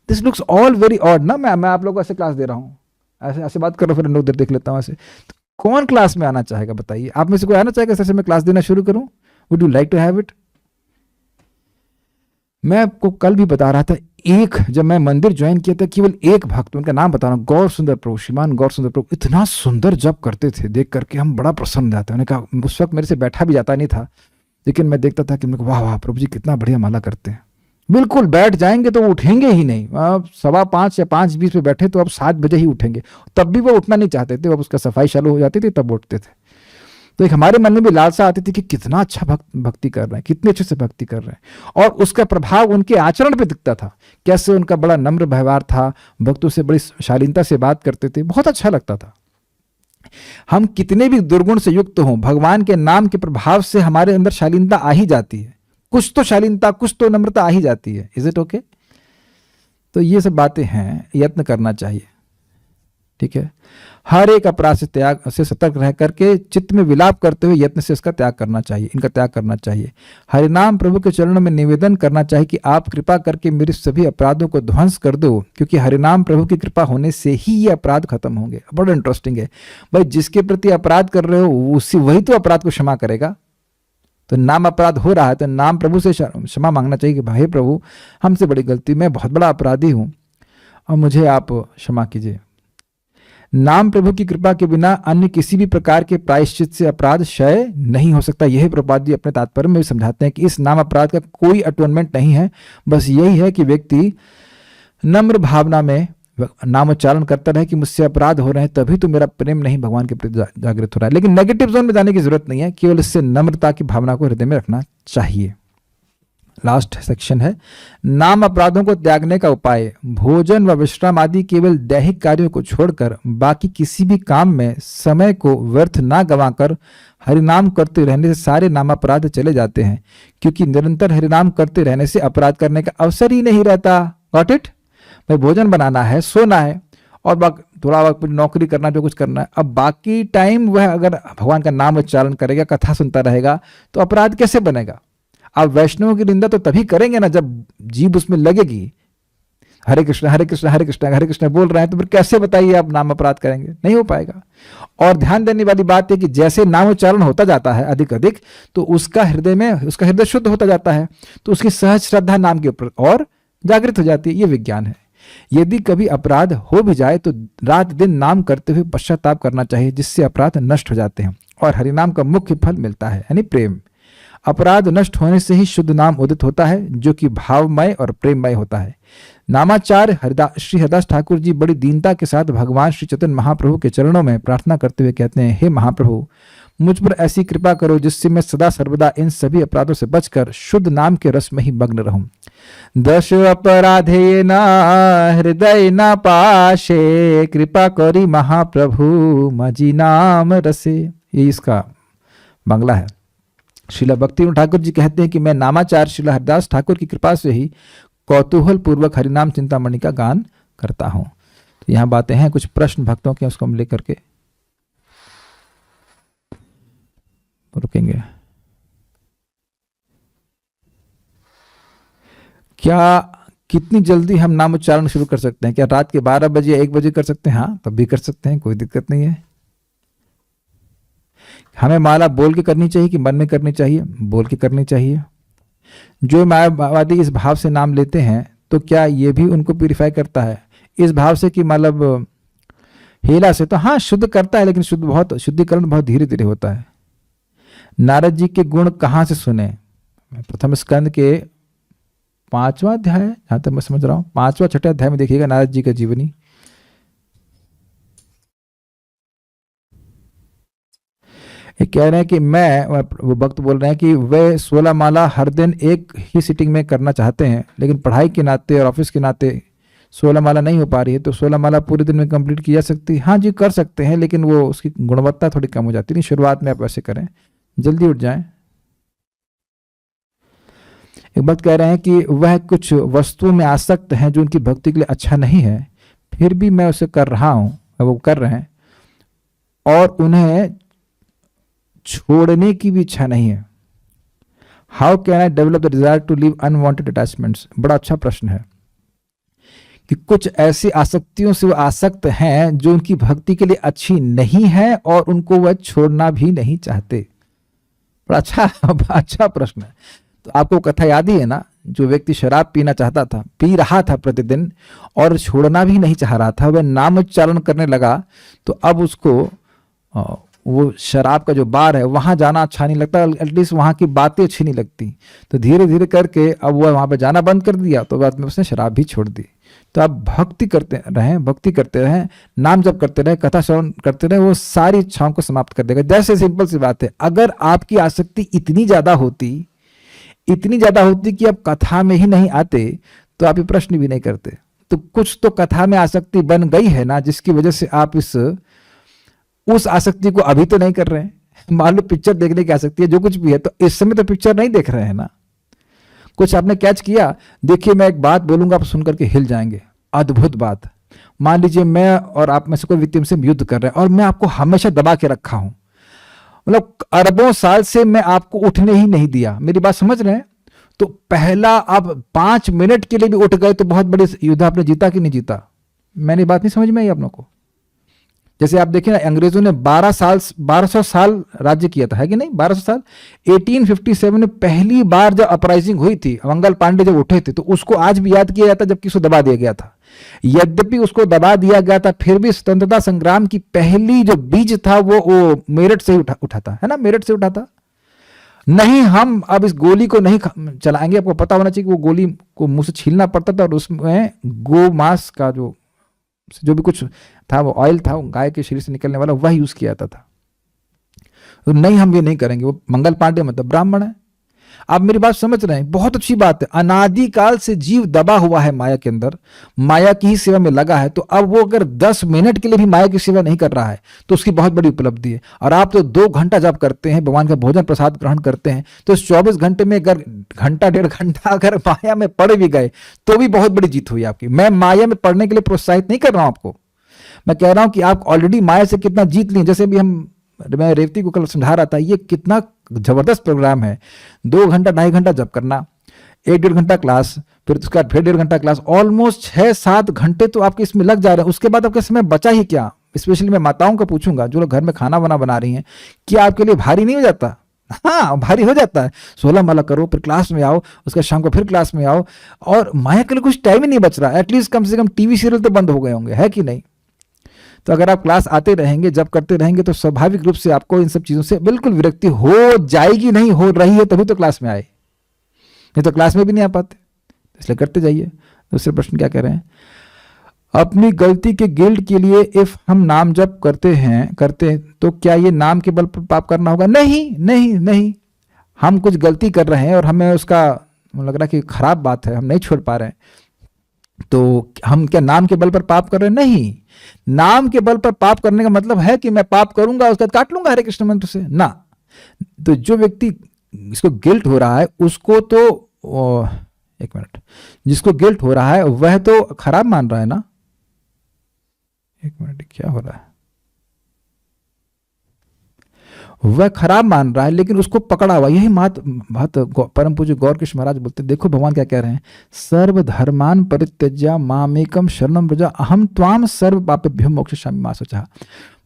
This looks all very odd ना। मैं आप लोगों को ऐसे क्लास दे रहा हूँ, ऐसे ऐसे बात कर रहा हूँ, फिर उधर देख लेता हूँ ऐसे। तो कौन क्लास में आना चाहेगा बताइए? आप में से कोई आना चाहेगा ऐसे मैं क्लास देना शुरू करूँ? Would you like to have it? मैं आपको कल भी बता रहा था, जब मैं मंदिर ज्वाइन किया था, केवल एक भक्त, उनका नाम बता रहा हूँ, गौर सुंदर प्रभु, श्रीमान गौर सुंदर प्रभु, इतना सुंदर जप करते थे, देख करके हम बड़ा प्रसन्न हो जाते हैं। उन्होंने कहा, उस वक्त मेरे से बैठा भी जाता नहीं था, लेकिन मैं देखता था कि वाह वाह प्रभु जी कितना बढ़िया माला करते हैं। बिल्कुल बैठ जाएंगे तो वो उठेंगे ही नहीं। अब 5:15 या 5:20 पे बैठे तो अब 7 बजे ही उठेंगे, तब भी वो उठना नहीं चाहते थे, अब उसका सफाई चालू हो जाती थी तब उठते थे। तो एक हमारे मन में भी लालसा आती थी कि कितना अच्छा भक्ति कर रहे हैं, कितने अच्छे से भक्ति कर रहे हैं। और उसका प्रभाव उनके आचरण पे दिखता था, कैसे उनका बड़ा नम्र व्यवहार था, भक्तों से बड़ी शालीनता से बात करते थे, बहुत अच्छा लगता था। हम कितने भी दुर्गुण से युक्त हों, भगवान के नाम के प्रभाव से हमारे अंदर शालीनता आ ही जाती है, कुछ तो शालीनता, कुछ तो नम्रता आ ही जाती है। Is it okay? तो ये सब बातें हैं, यत्न करना चाहिए, ठीक है। हर एक अपराध से त्याग से सतर्क रह करके चित्त में विलाप करते हुए यत्न से इसका त्याग करना चाहिए, इनका त्याग करना चाहिए। हरिनाम प्रभु के चरणों में निवेदन करना चाहिए कि आप कृपा करके मेरे सभी अपराधों को ध्वंस कर दो, क्योंकि हरिनाम प्रभु की कृपा होने से ही ये अपराध खत्म होंगे। बड़ा इंटरेस्टिंग है भाई, जिसके प्रति अपराध कर रहे हो उसी वही तो अपराध को क्षमा करेगा। तो नाम अपराध हो रहा है तो नाम प्रभु से क्षमा मांगना चाहिए कि भाई प्रभु हमसे बड़ी गलती, मैं बहुत बड़ा अपराधी हूं और मुझे आप क्षमा कीजिए। नाम प्रभु की कृपा के बिना अन्य किसी भी प्रकार के प्रायश्चित से अपराध क्षय नहीं हो सकता। यही प्रभुपाद जी अपने तात्पर्य में समझाते हैं कि इस नाम अपराध का कोई अटोनमेंट नहीं है, बस यही है कि व्यक्ति नम्र भावना में नामोच्चारण करता रहे कि मुझसे अपराध हो रहे हैं, तभी तो मेरा प्रेम नहीं भगवान के प्रति जागृत हो रहा है। लेकिन नेगेटिव जोन में जाने की जरूरत नहीं है, केवल इससे नम्रता की भावना को हृदय में रखना चाहिए। लास्ट सेक्शन है नाम अपराधों को त्यागने का उपाय। भोजन व विश्राम आदि केवल दैहिक कार्यों को छोड़कर बाकी किसी भी काम में समय को व्यर्थ ना गंवाकर हरिनाम करते रहने से सारे नाम अपराध चले जाते हैं, क्योंकि निरंतर हरिनाम करते रहने से अपराध करने का अवसर ही नहीं रहता। Got it? भाई भोजन बनाना है, सोना है और थोड़ा वक्त नौकरी करना, जो कुछ करना है, अब बाकी टाइम वह अगर भगवान का नाम उच्चारण करेगा, कथा सुनता रहेगा, तो अपराध कैसे बनेगा? आप वैष्णव की निंदा तो तभी करेंगे ना जब जीभ उसमें लगेगी। हरे कृष्ण हरे कृष्ण हरे कृष्ण हरे कृष्ण बोल रहे हैं, तो फिर कैसे बताइए आप नाम अपराध करेंगे? नहीं हो पाएगा। और ध्यान देने वाली बात है कि जैसे नाम उच्चारण होता जाता है अधिक अधिक, तो उसका हृदय शुद्ध होता जाता है, तो उसकी सहज श्रद्धा नाम के ऊपर और जागृत हो जाती है। ये विज्ञान है। यदि कभी अपराध हो भी जाए तो रात दिन नाम करते हुए पश्चाताप करना चाहिए, जिससे अपराध नष्ट हो जाते हैं और हरिनाम का मुख्य फल मिलता है, यानी प्रेम। अपराध नष्ट होने से ही शुद्ध नाम उदित होता है, जो कि भावमय और प्रेममय होता है। नामाचार्य श्री हरिदास ठाकुर जी बड़ी दीनता के साथ भगवान श्री चैतन्य महाप्रभु के चरणों में प्रार्थना करते हुए कहते हैं, हे महाप्रभु, मुझ पर ऐसी कृपा करो जिससे मैं सदा सर्वदा इन सभी अपराधों से बचकर शुद्ध नाम के रस में ही मग्न रहूं। दश अपराधे न हृदय न पाशे, कृपा करी महाप्रभु मजी नाम रसे। ये इसका बांग्ला है। श्रीला भक्तिविनोद ठाकुर जी कहते हैं कि मैं नामाचार्य श्रीला हरिदास ठाकुर की कृपा से ही कौतूहल पूर्वक हरिनाम चिंतामणि का गान करता हूं। तो यहाँ बातें हैं, कुछ प्रश्न भक्तों के, उसको हम लेकर के रुकेंगे। क्या कितनी जल्दी हम नाम उच्चारण शुरू कर सकते हैं? क्या रात के 12 बजे 1 बजे कर सकते हैं? हाँ, तब भी कर सकते हैं, कोई दिक्कत नहीं है। हमें माला बोल के करनी चाहिए कि मन में करनी चाहिए? बोल के करनी चाहिए। जो मायावादी इस भाव से नाम लेते हैं तो क्या ये भी उनको प्यूरिफाई करता है? इस भाव से कि मतलब हेला से तो हाँ शुद्ध करता है, लेकिन शुद्धिकरण बहुत धीरे धीरे होता है। नारद जी के गुण कहाँ से सुने? प्रथम स्कंद के 5वां अध्याय, जहां तक मैं समझ रहा हूं 5वां 6वां अध्याय में देखिएगा नारद जी का जीवनी। ये कह रहे हैं कि वो भक्त बोल रहे हैं कि वे 16 माला हर दिन एक ही सिटिंग में करना चाहते हैं, लेकिन पढ़ाई के नाते और ऑफिस के नाते 16 माला नहीं हो पा रही है। तो 16 माला पूरे दिन में कंप्लीट की जा सकती है? हाँ जी कर सकते हैं, लेकिन वो उसकी गुणवत्ता थोड़ी कम हो जाती है। शुरुआत में आप ऐसे करें, जल्दी उठ जाएं। एक भक्त कह रहे हैं कि वह कुछ वस्तुओं में आसक्त हैं जो उनकी भक्ति के लिए अच्छा नहीं है, फिर भी मैं उसे कर रहा हूं, वो कर रहे हैं और उन्हें छोड़ने की भी इच्छा नहीं है। How can I develop the desire to leave unwanted attachments? बड़ा अच्छा प्रश्न है कि कुछ ऐसी आसक्तियों से वो आसक्त हैं जो उनकी भक्ति के लिए अच्छी नहीं है और उनको वह छोड़ना भी नहीं चाहते। बड़ा अच्छा प्रश्न है। तो आपको कथा याद ही है ना, जो व्यक्ति शराब पीना चाहता था, पी रहा था प्रतिदिन और छोड़ना भी नहीं चाह रहा था, वह नाम उच्चारण करने लगा, तो अब उसको वो शराब का जो बार है वहां जाना अच्छा नहीं लगता, एटलीस्ट वहां की बातें अच्छी नहीं लगती। तो धीरे धीरे करके अब वह वहां पे जाना बंद कर दिया, तो बाद में उसने शराब भी छोड़ दी। तो आप भक्ति करते रहें, नाम जप करते रहें, कथा श्रवण करते रहें, वो सारी इच्छाओं को समाप्त कर देगा। जैसे सिंपल सी बात है, अगर आपकी आसक्ति इतनी ज्यादा होती कि आप कथा में ही नहीं आते तो आप ये प्रश्न भी नहीं करते। तो कुछ तो कथा में आसक्ति बन गई है ना, जिसकी वजह से आप उस आसक्ति को अभी तो नहीं कर रहे हैं। मान लो पिक्चर देखने की आसक्ति है, जो कुछ भी है, तो इस समय तो पिक्चर नहीं देख रहे हैं ना, कुछ आपने कैच किया। देखिए मैं एक बात बोलूंगा, आप सुनकर के हिल जाएंगे। अद्भुत बात। मान लीजिए मैं और आप में से कोई व्यक्ति से युद्ध कर रहे हैं और मैं आपको हमेशा दबा के रखा हूं, मतलब अरबों साल से मैं आपको उठने ही नहीं दिया। मेरी बात समझ रहे हैं? तो पहला आप 5 मिनट के लिए भी उठ गए तो बहुत बड़ी युद्ध आपने जीता कि नहीं जीता? मैंने बात नहीं समझ में आई आप लोगों को? जैसे आप देखिए ना, अंग्रेजों ने 1200 साल राज्य किया था, है कि नहीं? 1200 साल। 1857 में पहली बार जब अपराइजिंग हुई थी, मंगल पांडे जब उठे थे, तो उसको आज भी याद किया जाता जबकि उसको दबा दिया गया था। यद्यपि उसको दबा दिया गया था, फिर भी स्वतंत्रता संग्राम की पहली जो बीज था वो मेरठ से ही उठा था, है ना? मेरठ से उठा था। नहीं, हम अब इस गोली को नहीं चलाएंगे। आपको पता होना चाहिए कि वो गोली को मुंह से छीलना पड़ता था और उसमें गो मांस का जो भी कुछ था, वो ऑयल था, वो गाय के शरीर से निकलने वाला, वह यूज किया जाता था। तो नहीं, हम ये नहीं करेंगे। वो मंगल पांडे मतलब ब्राह्मण है। आप मेरी बात समझ रहे हैं? बहुत अच्छी बात है। अनादिकाल से जीव दबा हुआ है माया के अंदर, माया की ही सेवा में लगा है। तो अब वो अगर 10 मिनट के लिए भी माया की सेवा नहीं कर रहा है तो उसकी बहुत बड़ी उपलब्धि है। और आप तो 2 घंटा जब करते हैं, भगवान का भोजन प्रसाद ग्रहण करते हैं, तो इस 24 घंटे में अगर घंटा 1.5 घंटा अगर माया में पड़ भी गए तो भी बहुत बड़ी जीत हुई आपकी। मैं माया में पढ़ने के लिए प्रोत्साहित नहीं कर रहा हूं आपको, मैं कह रहा हूं कि आप ऑलरेडी माया से कितना जीत लिए। जैसे भी मैं रेवती को कल समझा रहा था, ये कितना जबरदस्त प्रोग्राम है। 2 घंटा 2.5 घंटा जब करना, 1-1.5 घंटा क्लास, फिर उसके बाद फिर 1.5 घंटा क्लास, ऑलमोस्ट 6-7 घंटे तो आपके इसमें लग जा रहे हैं। उसके बाद आपके समय बचा ही क्या? स्पेशली मैं माताओं को पूछूंगा जो लोग घर में खाना बना रही हैं, क्या आपके लिए भारी नहीं हो जाता? हाँ, भारी हो जाता है। 16 माला करो, फिर क्लास में आओ, उसके शाम को फिर क्लास में आओ, और माया के लिए कुछ टाइम ही नहीं बच रहा। एटलीस्ट कम से कम टीवी सीरियल तो बंद हो गए होंगे, है कि नहीं? तो अगर आप क्लास आते रहेंगे, जब करते रहेंगे, तो स्वाभाविक रूप से आपको इन सब चीजों से बिल्कुल विरक्ति हो जाएगी। नहीं हो रही है तभी तो क्लास में आए, नहीं तो क्लास में भी नहीं आ पाते। इसलिए करते जाइए। दूसरे प्रश्न क्या कह रहे हैं? अपनी गलती के गिल्ट के लिए इफ हम नाम जप करते हैं तो क्या ये नाम के बल पर पाप करना होगा? नहीं नहीं नहीं। हम कुछ गलती कर रहे हैं और हमें उसका लग रहा है कि खराब बात है, हम नहीं छोड़ पा रहे हैं, तो हम क्या नाम के बल पर पाप कर रहे हैं? नहीं। नाम के बल पर पाप करने का मतलब है कि मैं पाप करूंगा, उसका काट लूंगा हरे कृष्ण मंत्र से ना। तो जो व्यक्ति इसको गिल्ट हो रहा है उसको तो एक मिनट, जिसको गिल्ट हो रहा है वह तो खराब मान रहा है ना। एक मिनट, क्या हो रहा है? वह खराब मान रहा है, लेकिन उसको पकड़ा हुआ। यही बात परम पूज्य गौर कृष्ण महाराज बोलते। देखो भगवान क्या कह रहे हैं? सर्व धर्मान परित्यज्य मामेकम शरणम व्रज अहम त्वाम सर्व पापेभ्यो मोक्षयिष्यामि मा शुचः।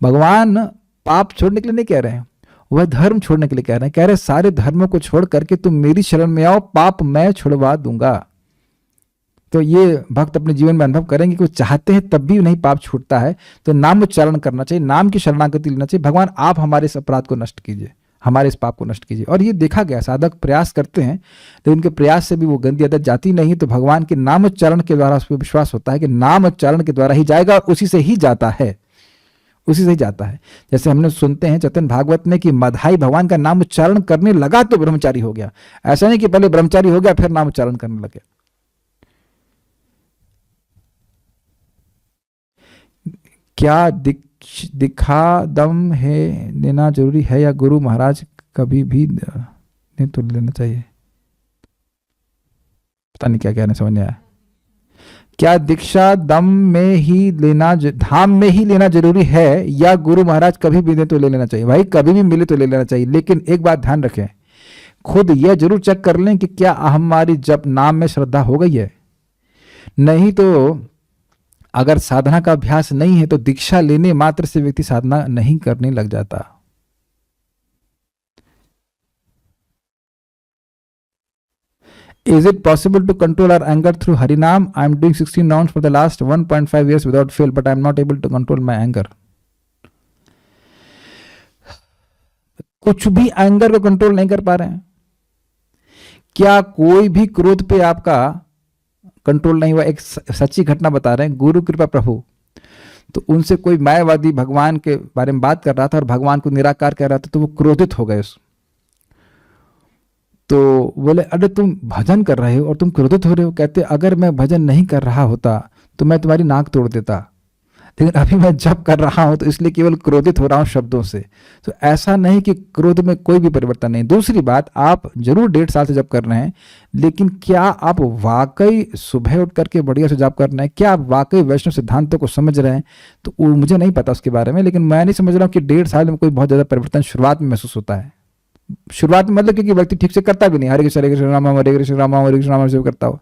भगवान पाप छोड़ने के लिए नहीं कह रहे हैं, वह धर्म छोड़ने के लिए कह रहे हैं। कह रहे सारे धर्मों को छोड़ करके तुम मेरी शरण में आओ, पाप मैं छुड़वा दूंगा। तो ये भक्त अपने जीवन में अनुभव करेंगे कि वो चाहते हैं तब भी नहीं पाप छूटता है, तो नाम उच्चारण करना चाहिए, नाम की शरणागति लेना चाहिए। भगवान आप हमारे इस अपराध को नष्ट कीजिए, हमारे इस पाप को नष्ट कीजिए। और ये देखा गया, साधक प्रयास करते हैं लेकिन उनके प्रयास से भी वो गंदी आदत जाती नहीं, तो भगवान के नाम उच्चारण के द्वारा उस पर विश्वास होता है कि नाम उच्चारण के द्वारा ही जाएगा, और उसी से ही जाता है, उसी से ही जाता है। जैसे हमने सुनते हैं चैतन्य भागवत में कि मधाई भगवान का नाम उच्चारण करने लगा तो ब्रह्मचारी हो गया। ऐसा नहीं कि पहले ब्रह्मचारी हो गया फिर नाम उच्चारण करने लगे। क्या दिखा दम है लेना जरूरी है या गुरु महाराज कभी भी नहीं तो लेना चाहिए? पता नहीं क्या कहने, समझ नहीं आया। क्या दीक्षा दम में ही लेना, धाम में ही लेना जरूरी है या गुरु महाराज कभी भी दे तो ले लेना चाहिए? भाई कभी भी मिले तो ले लेना चाहिए, लेकिन एक बात ध्यान रखें, खुद यह जरूर चेक कर लें कि क्या हमारी जप नाम में श्रद्धा हो गई है। नहीं तो अगर साधना का अभ्यास नहीं है तो दीक्षा लेने मात्र से व्यक्ति साधना नहीं करने लग जाता। Is it possible to control our anger through Harinam? I am doing 16 rounds for the last 1.5 years without fail, but I am not able to control my anger. कुछ भी एंगर को कंट्रोल नहीं कर पा रहे हैं क्या? कोई भी क्रोध पे आपका कंट्रोल नहीं हुआ। एक सच्ची घटना बता रहे हैं, गुरु कृपा प्रभु, तो उनसे कोई मायावादी भगवान के बारे में बात कर रहा था और भगवान को निराकार कह रहा था, तो वो क्रोधित हो गए। तो बोले अरे तुम भजन कर रहे हो और तुम क्रोधित हो रहे हो। कहते अगर मैं भजन नहीं कर रहा होता तो मैं तुम्हारी नाक तोड़ देता, लेकिन अभी मैं जप कर रहा हूं तो इसलिए केवल क्रोधित हो रहा हूं शब्दों से। तो ऐसा नहीं कि क्रोध में कोई भी परिवर्तन नहीं। दूसरी बात, आप जरूर 1.5 साल से जप कर रहे हैं, लेकिन क्या आप वाकई सुबह उठ करके बढ़िया से जप कर रहे हैं? क्या आप वाकई वैष्णव सिद्धांतों को समझ रहे हैं? तो मुझे नहीं पता उसके बारे में, लेकिन मैं नहीं समझ रहा हूँ कि 1.5 साल में कोई बहुत ज़्यादा परिवर्तन शुरुआत में महसूस होता है। शुरुआत में मतलब क्योंकि व्यक्ति ठीक से करता भी नहीं, हरे कृष्ण राम हरे कृष्ण राम हरे कृष्ण राम से करता हो।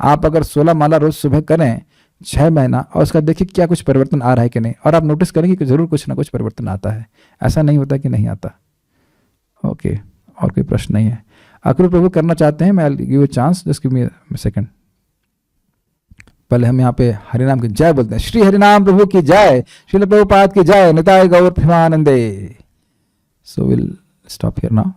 आप अगर 16 माला रोज सुबह करें 6 महीना और उसका देखिए क्या कुछ परिवर्तन आ रहा है कि नहीं, और आप नोटिस करेंगे कि जरूर कुछ ना कुछ परिवर्तन आता है। ऐसा नहीं होता कि नहीं आता। ओके, और कोई प्रश्न नहीं है। अक्रूर प्रभु करना चाहते हैं, मैं give a chance, just give me a second. पहले हम यहाँ पे हरिनाम की जय बोलते हैं। श्री हरिनाम प्रभु की जय, श्रील प्रभुपाद की जय, निताय गौर प्रेमानंदे। So will stop here now.